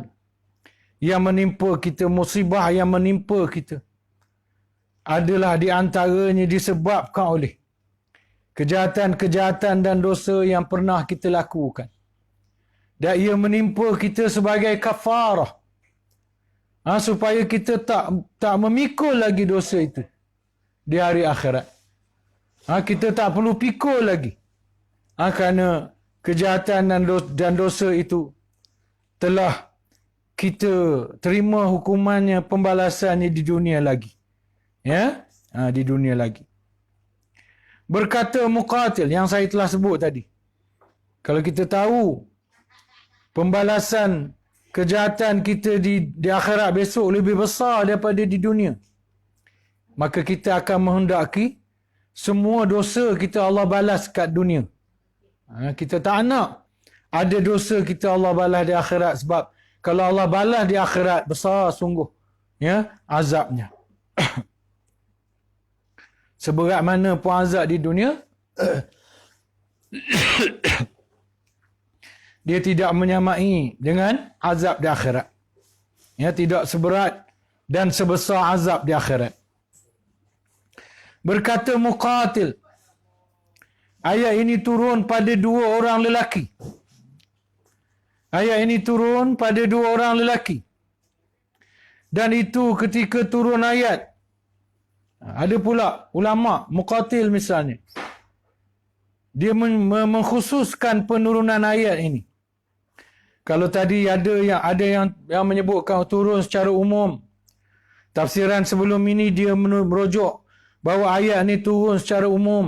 yang menimpa kita, musibah yang menimpa kita adalah di antaranya disebabkan oleh kejahatan-kejahatan dan dosa yang pernah kita lakukan. Dan ia menimpa kita sebagai kafarah. Supaya kita tak memikul lagi dosa itu di hari akhirat. Kita tak perlu pikul lagi. Kerana kejahatan dan dosa itu telah kita terima hukumannya, pembalasannya di dunia lagi. Di dunia lagi. Berkata Muqatil yang saya telah sebut tadi. Kalau kita tahu pembalasan kejahatan kita di akhirat besok lebih besar daripada di dunia, maka kita akan menghendaki semua dosa kita Allah balas kat dunia. Kita tak nak ada dosa kita Allah balas di akhirat, sebab kalau Allah balas di akhirat besar sungguh azabnya. Seberat mana pun azab di dunia, dia tidak menyamai dengan azab di akhirat. Tidak seberat dan sebesar azab di akhirat. Berkata Muqatil, ayat ini turun pada 2 orang lelaki. Ayat ini turun pada 2 orang lelaki. Dan itu ketika turun ayat, ada pula ulama, Muqatil misalnya, dia mengkhususkan penurunan ayat ini. Kalau tadi ada yang menyebutkan turun secara umum. Tafsiran sebelum ini dia merujuk bahawa ayat ni turun secara umum.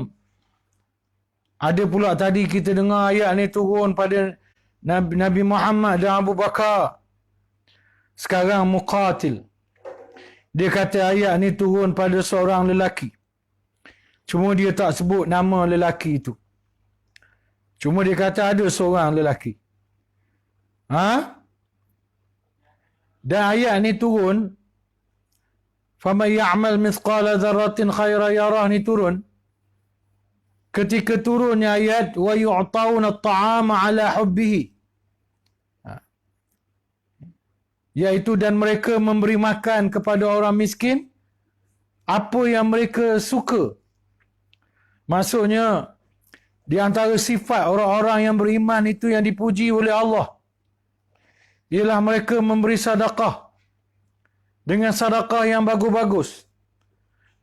Ada pula tadi kita dengar ayat ni turun pada Nabi Muhammad dan Abu Bakar. Sekarang Muqatil, dia kata ayat ni turun pada seorang lelaki. Cuma dia tak sebut nama lelaki itu. Cuma dia kata ada seorang lelaki. Dan ayat ni turun, faman ya'mal mithqala dzarratin khairan yarah ni turun ketika turunnya ayat wa yu'tauna at-ta'ama ala hubbihi, iaitu dan mereka memberi makan kepada orang miskin apa yang mereka suka. Maksudnya di antara sifat orang-orang yang beriman itu yang dipuji oleh Allah ialah mereka memberi sedekah dengan sedekah yang bagus-bagus.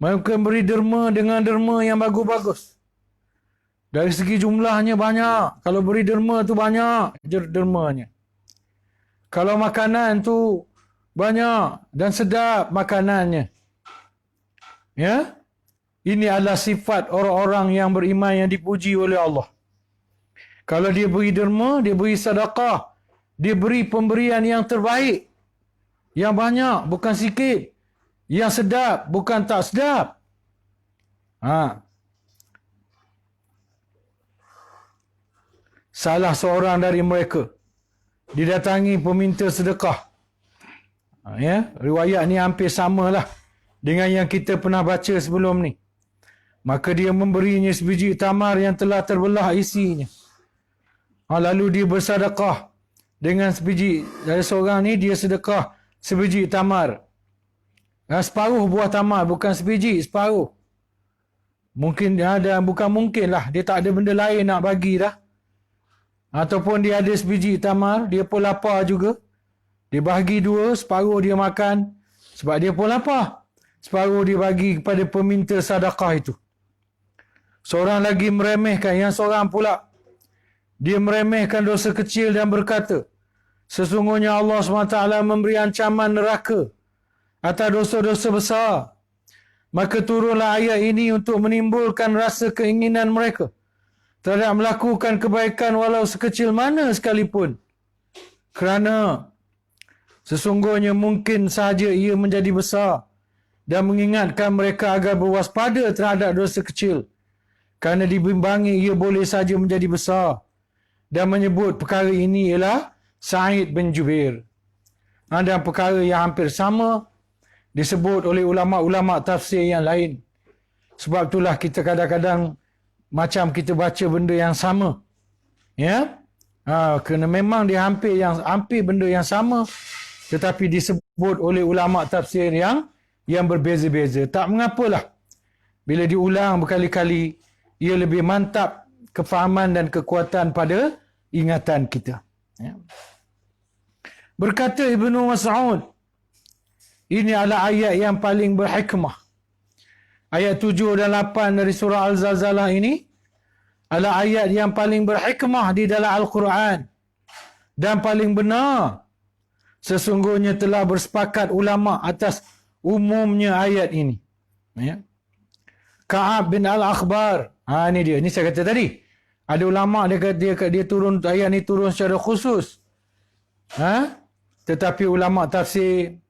Mereka beri derma dengan derma yang bagus-bagus. Dari segi jumlahnya banyak. Kalau beri derma tu banyak dermanya. Kalau makanan tu banyak dan sedap makanannya. Ini adalah sifat orang-orang yang beriman yang dipuji oleh Allah. Kalau dia beri derma, dia beri sedekah, dia beri pemberian yang terbaik. Yang banyak, bukan sikit. Yang sedap, bukan tak sedap. Salah seorang dari mereka didatangi peminta sedekah. Riwayat ni hampir samalah dengan yang kita pernah baca sebelum ni. Maka dia memberinya sebiji tamar yang telah terbelah isinya. Lalu dia bersedekah dengan sebiji. Dari seorang ni dia sedekah sebiji tamar. Separuh buah tamar, bukan sebiji, separuh. Mungkin ada, bukan mungkin lah, dia tak ada benda lain nak bagi dah. Ataupun dia ada sebiji tamar, dia pun lapar juga. Dia bahagi 2, separuh dia makan sebab dia pun lapar. Separuh dia bagi kepada peminta sedekah itu. Seorang lagi meremehkan, yang seorang pula dia meremehkan dosa kecil dan berkata, sesungguhnya Allah SWT memberi ancaman neraka atas dosa-dosa besar. Maka turunlah ayat ini untuk menimbulkan rasa keinginan mereka terhadap melakukan kebaikan walau sekecil mana sekalipun. Kerana sesungguhnya mungkin sahaja ia menjadi besar dan mengingatkan mereka agar berwaspada terhadap dosa kecil, kerana dibimbangi ia boleh saja menjadi besar, dan menyebut perkara ini ialah Sa'id bin Jubair. Dan perkara yang hampir sama disebut oleh ulama-ulama tafsir yang lain. Sebab itulah kita kadang-kadang macam kita baca benda yang sama. Ya? Kerana memang dia hampir benda yang sama, tetapi disebut oleh ulama tafsir yang berbeza-beza. Tak mengapalah. Bila diulang berkali-kali, ia lebih mantap kefahaman dan kekuatan pada ingatan kita. Ya. Berkata Ibnu Mas'ud, ini adalah ayat yang paling berhikmah. Ayat 7 dan 8 dari surah Al-Zalzalah ini adalah ayat yang paling berhikmah di dalam Al-Quran dan paling benar. Sesungguhnya telah bersepakat ulama atas umumnya ayat ini. Ya. Ka'ab bin Al-Akhbar. Ini dia. Ini saya kata tadi. Ada ulama dia kata dia turun, ayat ni turun secara khusus. Tetapi ulama tafsir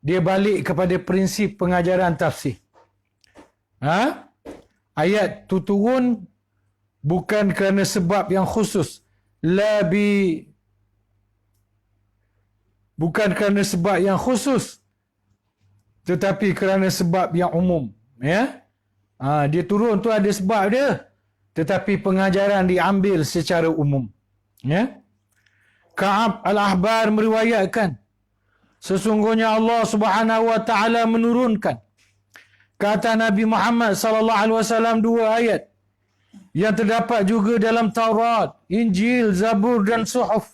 dia balik kepada prinsip pengajaran tafsir. Ayat tu turun bukan kerana sebab yang khusus. Bukan kerana sebab yang khusus, tetapi kerana sebab yang umum. Ya? Dia turun tu ada sebab dia, tetapi pengajaran diambil secara umum. Ya? Ka'ab Al-Ahbar meriwayatkan, sesungguhnya Allah Subhanahu wa taala menurunkan ke atas Nabi Muhammad sallallahu alaihi wasallam 2 ayat yang terdapat juga dalam Taurat, Injil, Zabur dan Suhuf.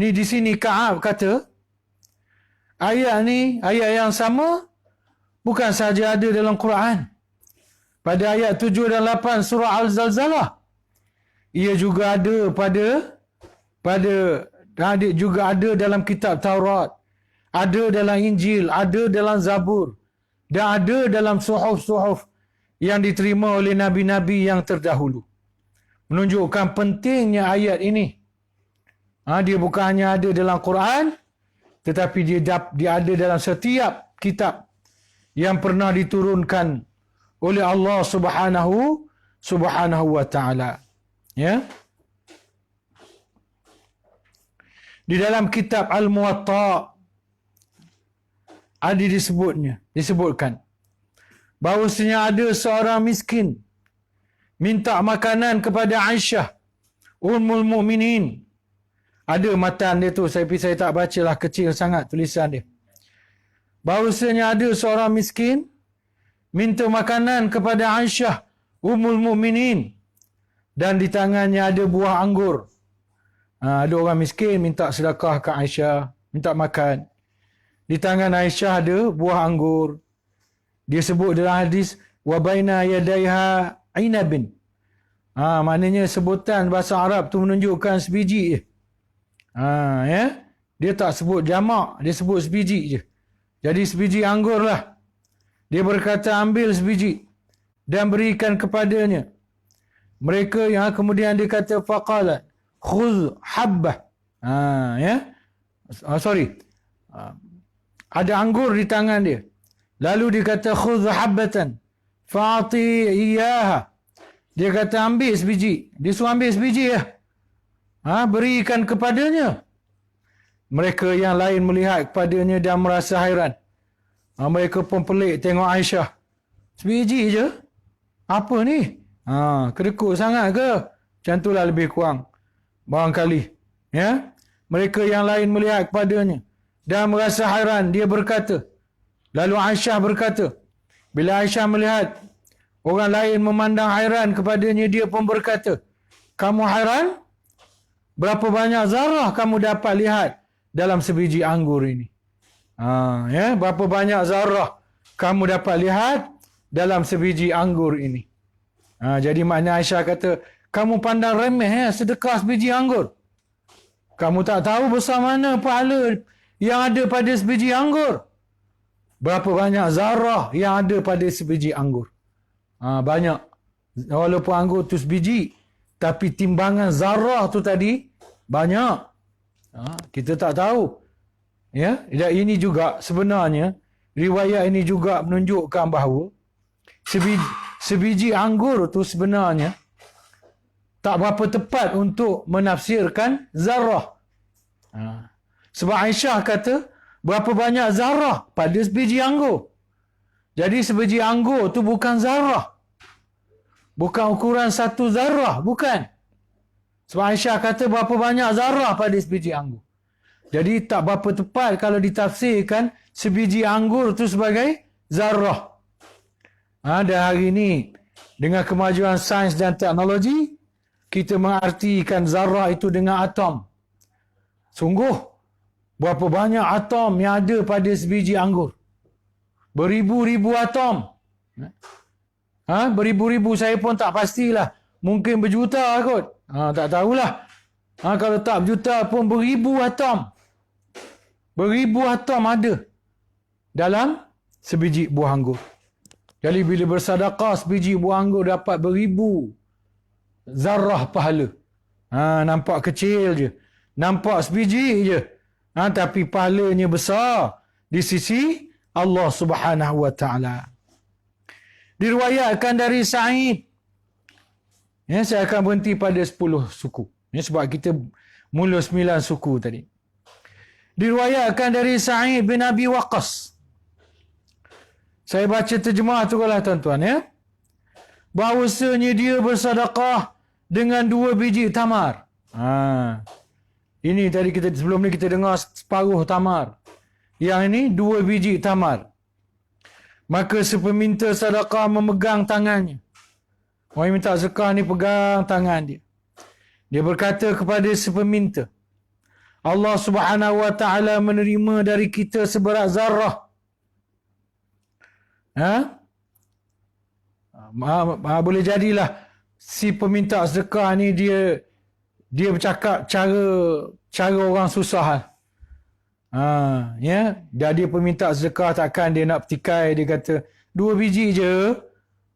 Ni di sini Ka'ab kata ayat ni, ayat yang sama bukan sahaja ada dalam Quran. Pada ayat 7 dan 8 surah Al-Zalzalah, ia juga ada juga ada dalam kitab Taurat, ada dalam Injil, ada dalam Zabur, dan ada dalam suhuf-suhuf yang diterima oleh nabi-nabi yang terdahulu. Menunjukkan pentingnya ayat ini. Dia bukan hanya ada dalam Quran, tetapi dia ada dalam setiap kitab yang pernah diturunkan oleh Allah Subhanahu wa taala. Ya. Di dalam kitab Al-Muwatta ada disebutkan bahawasanya ada seorang miskin minta makanan kepada Aisyah Ummul Mukminin. Ada matan dia tu, saya tak bacalah, kecil sangat tulisan dia. Bahawasanya ada seorang miskin minta makanan kepada Aisyah Ummul Mukminin dan di tangannya ada buah anggur. Ada orang miskin minta sedekah ke Aisyah, minta makan. Di tangan Aisyah ada buah anggur. Dia sebut dalam hadis, wa baina yadaiha ainabin. Maknanya sebutan bahasa Arab tu menunjukkan sebiji je. Ya. Dia tak sebut jamak, dia sebut sebiji je. Jadi sebiji anggur lah. Dia berkata, ambil sebiji dan berikan kepadanya. Mereka yang kemudian dia kata, faqalat khudh habbah. Ya. Ada anggur di tangan dia. Lalu dia kata, khudh habbatan fa'ati iyaha. Dia kata, ambil sebiji. Dia suruh ambil sebiji ya. Berikan kepadanya. Mereka yang lain melihat kepadanya dan merasa hairan. Mereka pun pelik tengok Aisyah. Sebiji je? Apa ni? Kedekut sangat ke? Macam itulah lebih kurang. Barangkali. Ya? Mereka yang lain melihat kepadanya dan merasa hairan. Dia berkata. Lalu Aisyah berkata. Bila Aisyah melihat orang lain memandang hairan kepadanya, dia pun berkata, kamu hairan? Berapa banyak zarah kamu dapat lihat dalam sebiji anggur ini? Ya, berapa banyak zarah kamu dapat lihat dalam sebiji anggur ini? Jadi makna Aisyah kata, kamu pandang remeh sedekah sebiji anggur. Kamu tak tahu besar mana pahala yang ada pada sebiji anggur. Berapa banyak zarah yang ada pada sebiji anggur. Banyak. Walaupun anggur tu sebiji, tapi timbangan zarah tu tadi banyak. Kita tak tahu. Ya, dan ini juga sebenarnya riwayat ini juga menunjukkan bahawa sebiji anggur tu sebenarnya tak berapa tepat untuk menafsirkan zarrah. Sebab Aisyah kata, berapa banyak zarrah pada sebiji anggur. Jadi sebiji anggur tu bukan zarrah. Bukan ukuran satu zarrah, bukan. Sebab Aisyah kata berapa banyak zarrah pada sebiji anggur. Jadi tak berapa tepat kalau ditafsirkan sebiji anggur tu sebagai zarrah. Dan hari ini, dengan kemajuan sains dan teknologi, kita mengartikan zarrah itu dengan atom. Sungguh, berapa banyak atom yang ada pada sebiji anggur. Beribu-ribu atom. Beribu-ribu saya pun tak pastilah. Mungkin berjuta kot. Tak tahulah. Kalau tak berjuta pun beribu atom. Beribu atom ada dalam sebiji buah anggur. Jadi bila bersedekah sebiji buah anggur dapat beribu zarrah pahala. Nampak kecil je. Nampak sebiji je. Tapi pahalanya besar di sisi Allah Subhanahu wa taala. Diriwayatkan dari Sa'id. Saya akan berhenti pada 10 suku. Sebab kita mula 9 suku tadi. Diriwayatkan dari Sa'id bin Abi Waqqas. Saya baca terjemah tu lah tuan-tuan ya. Bahawasanya dia bersedekah dengan 2 biji tamar. Ini tadi sebelum ni kita dengar separuh tamar. Yang ini 2 biji tamar. Maka sepeminta sedekah memegang tangannya. Orang yang minta sedekah ni pegang tangan dia. Dia berkata kepada sepeminta, Allah Subhanahu wa taala menerima dari kita seberat zarrah. Boleh jadilah si peminta sedekah ni dia bercakap cara orang susah. Dia peminta sedekah, takkan dia nak petikai, dia kata 2 biji je.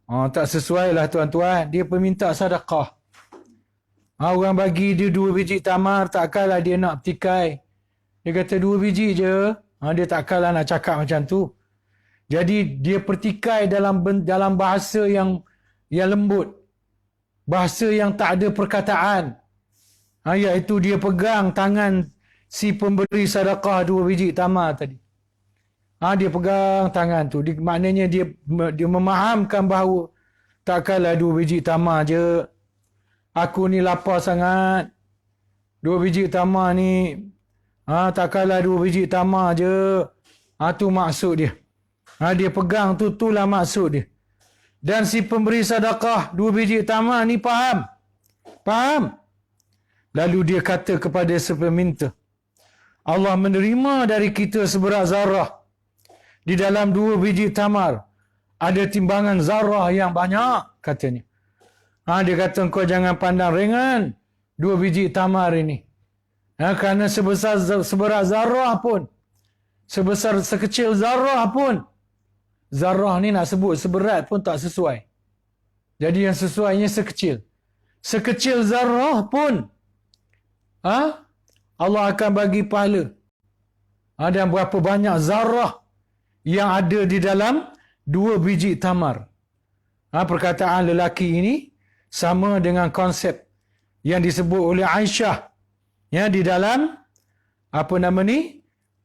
Tak sesuai lah tuan-tuan. Dia peminta sedekah. Orang bagi dia 2 biji tamar, takkanlah dia nak petikai. Dia kata 2 biji je. Dia takkanlah nak cakap macam tu. Jadi dia pertikai dalam bahasa yang lembut. Bahasa yang tak ada perkataan. Iaitu dia pegang tangan si pemberi sedekah 2 biji tamar tadi. Dia pegang tangan tu. Maknanya dia memahamkan bahawa takkanlah 2 biji tamar je. Aku ni lapar sangat. 2 biji tamar ni. Takkanlah 2 biji tamar je. Tu maksud dia. Dia pegang tu, itulah maksud dia. Dan si pemberi sedekah 2 biji tamar ni faham. Lalu dia kata kepada sepeminta, Allah menerima dari kita seberat zarrah. Di dalam 2 biji tamar ada timbangan zarrah yang banyak, katanya. Dia kata engkau jangan pandang ringan 2 biji tamar ini. Kerana seberat zarrah pun, sekecil zarrah pun, zarrah ni nak sebut seberat pun tak sesuai. Jadi yang sesuainya sekecil. Sekecil zarrah pun Allah akan bagi pahala. Dan berapa banyak zarrah yang ada di dalam 2 biji tamar. Perkataan lelaki ini sama dengan konsep yang disebut oleh Aisyah di dalam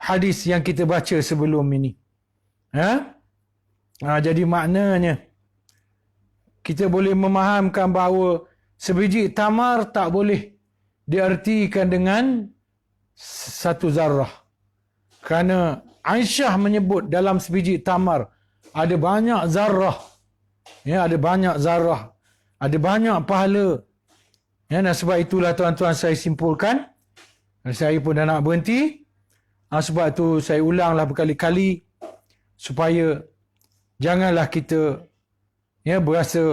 hadis yang kita baca sebelum ini. Jadi maknanya kita boleh memahamkan bahawa sebiji tamar tak boleh diartikan dengan 1 zarrah. Kerana Aisyah menyebut dalam sebiji tamar ada banyak zarrah. Ada banyak zarrah. Ada banyak pahala. Dan sebab itulah tuan-tuan saya simpulkan. Saya pun dah nak berhenti. Sebab itu saya ulanglah berkali-kali. Supaya janganlah kita berasa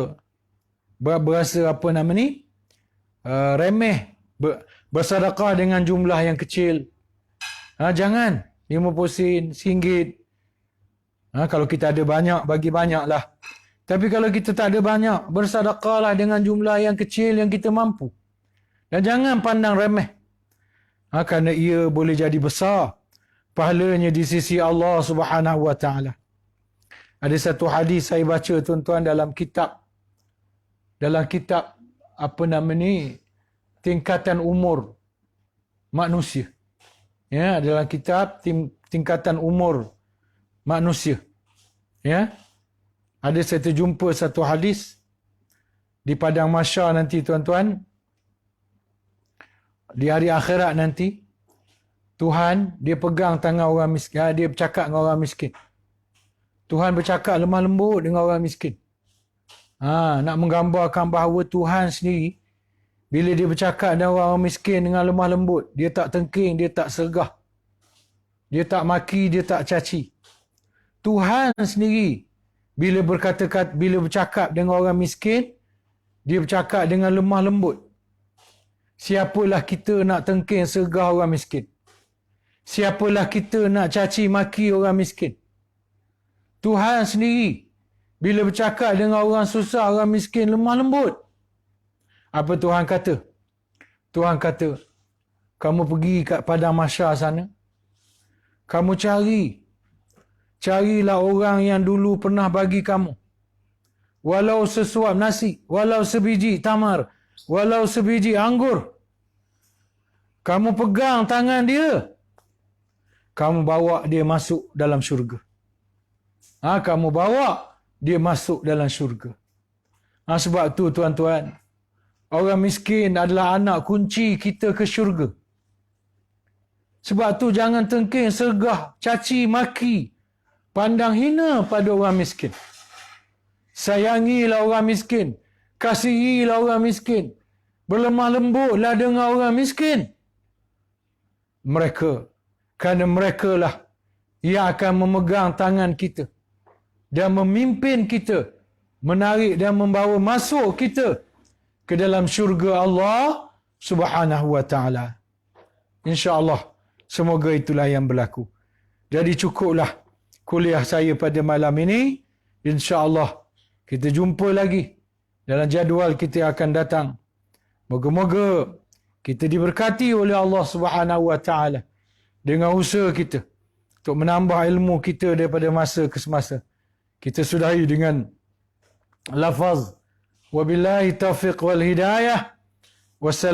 remeh. Bersedekah dengan jumlah yang kecil. Jangan 50 sen, RM1. Kalau kita ada banyak, bagi banyak lah. Tapi kalau kita tak ada banyak, bersedekahlah dengan jumlah yang kecil yang kita mampu. Dan jangan pandang remeh. Kerana ia boleh jadi besar pahalanya di sisi Allah Subhanahu wa taala. Ada satu hadis saya baca tuan-tuan dalam kitab apa nama ni, tingkatan umur manusia. Ya, dalam kitab tingkatan umur manusia. Ya. Ada saya terjumpa satu hadis di padang mahsyar nanti tuan-tuan. Di hari akhirat nanti Tuhan dia pegang tangan orang miskin, dia bercakap dengan orang miskin. Tuhan bercakap lemah lembut dengan orang miskin. Nak menggambarkan bahawa Tuhan sendiri bila dia bercakap dengan orang miskin dengan lemah lembut, dia tak tengking, dia tak sergah. Dia tak maki, dia tak caci. Tuhan sendiri bila bercakap dengan orang miskin, dia bercakap dengan lemah lembut. Siapalah kita nak tengking sergah orang miskin? Siapalah kita nak caci maki orang miskin? Tuhan sendiri bila bercakap dengan orang susah, orang miskin, lemah lembut. Apa Tuhan kata? Tuhan kata, kamu pergi kat padang mahsyar sana. Kamu carilah orang yang dulu pernah bagi kamu. Walau sesuap nasi, walau sebiji tamar, walau sebiji anggur. Kamu pegang tangan dia. Kamu bawa dia masuk dalam syurga. Kamu bawa dia masuk dalam syurga. Sebab tu tuan-tuan, orang miskin adalah anak kunci kita ke syurga. Sebab tu jangan tengking, sergah, caci, maki, pandang hina pada orang miskin. Sayangilah orang miskin. Kasihilah orang miskin. Berlemah lembutlah dengan orang miskin. Kerana mereka lah yang akan memegang tangan kita dan memimpin kita, menarik dan membawa masuk kita ke dalam syurga Allah Subhanahu wa taala. Insya-Allah semoga itulah yang berlaku. Jadi cukuplah kuliah saya pada malam ini. Insya-Allah kita jumpa lagi dalam jadual kita akan datang. Moga-moga kita diberkati oleh Allah Subhanahu wa taala dengan usaha kita untuk menambah ilmu kita daripada masa ke semasa. Kita sudahi dengan lafaz wabillahi taufiq wal hidayah. Wassalamualaikum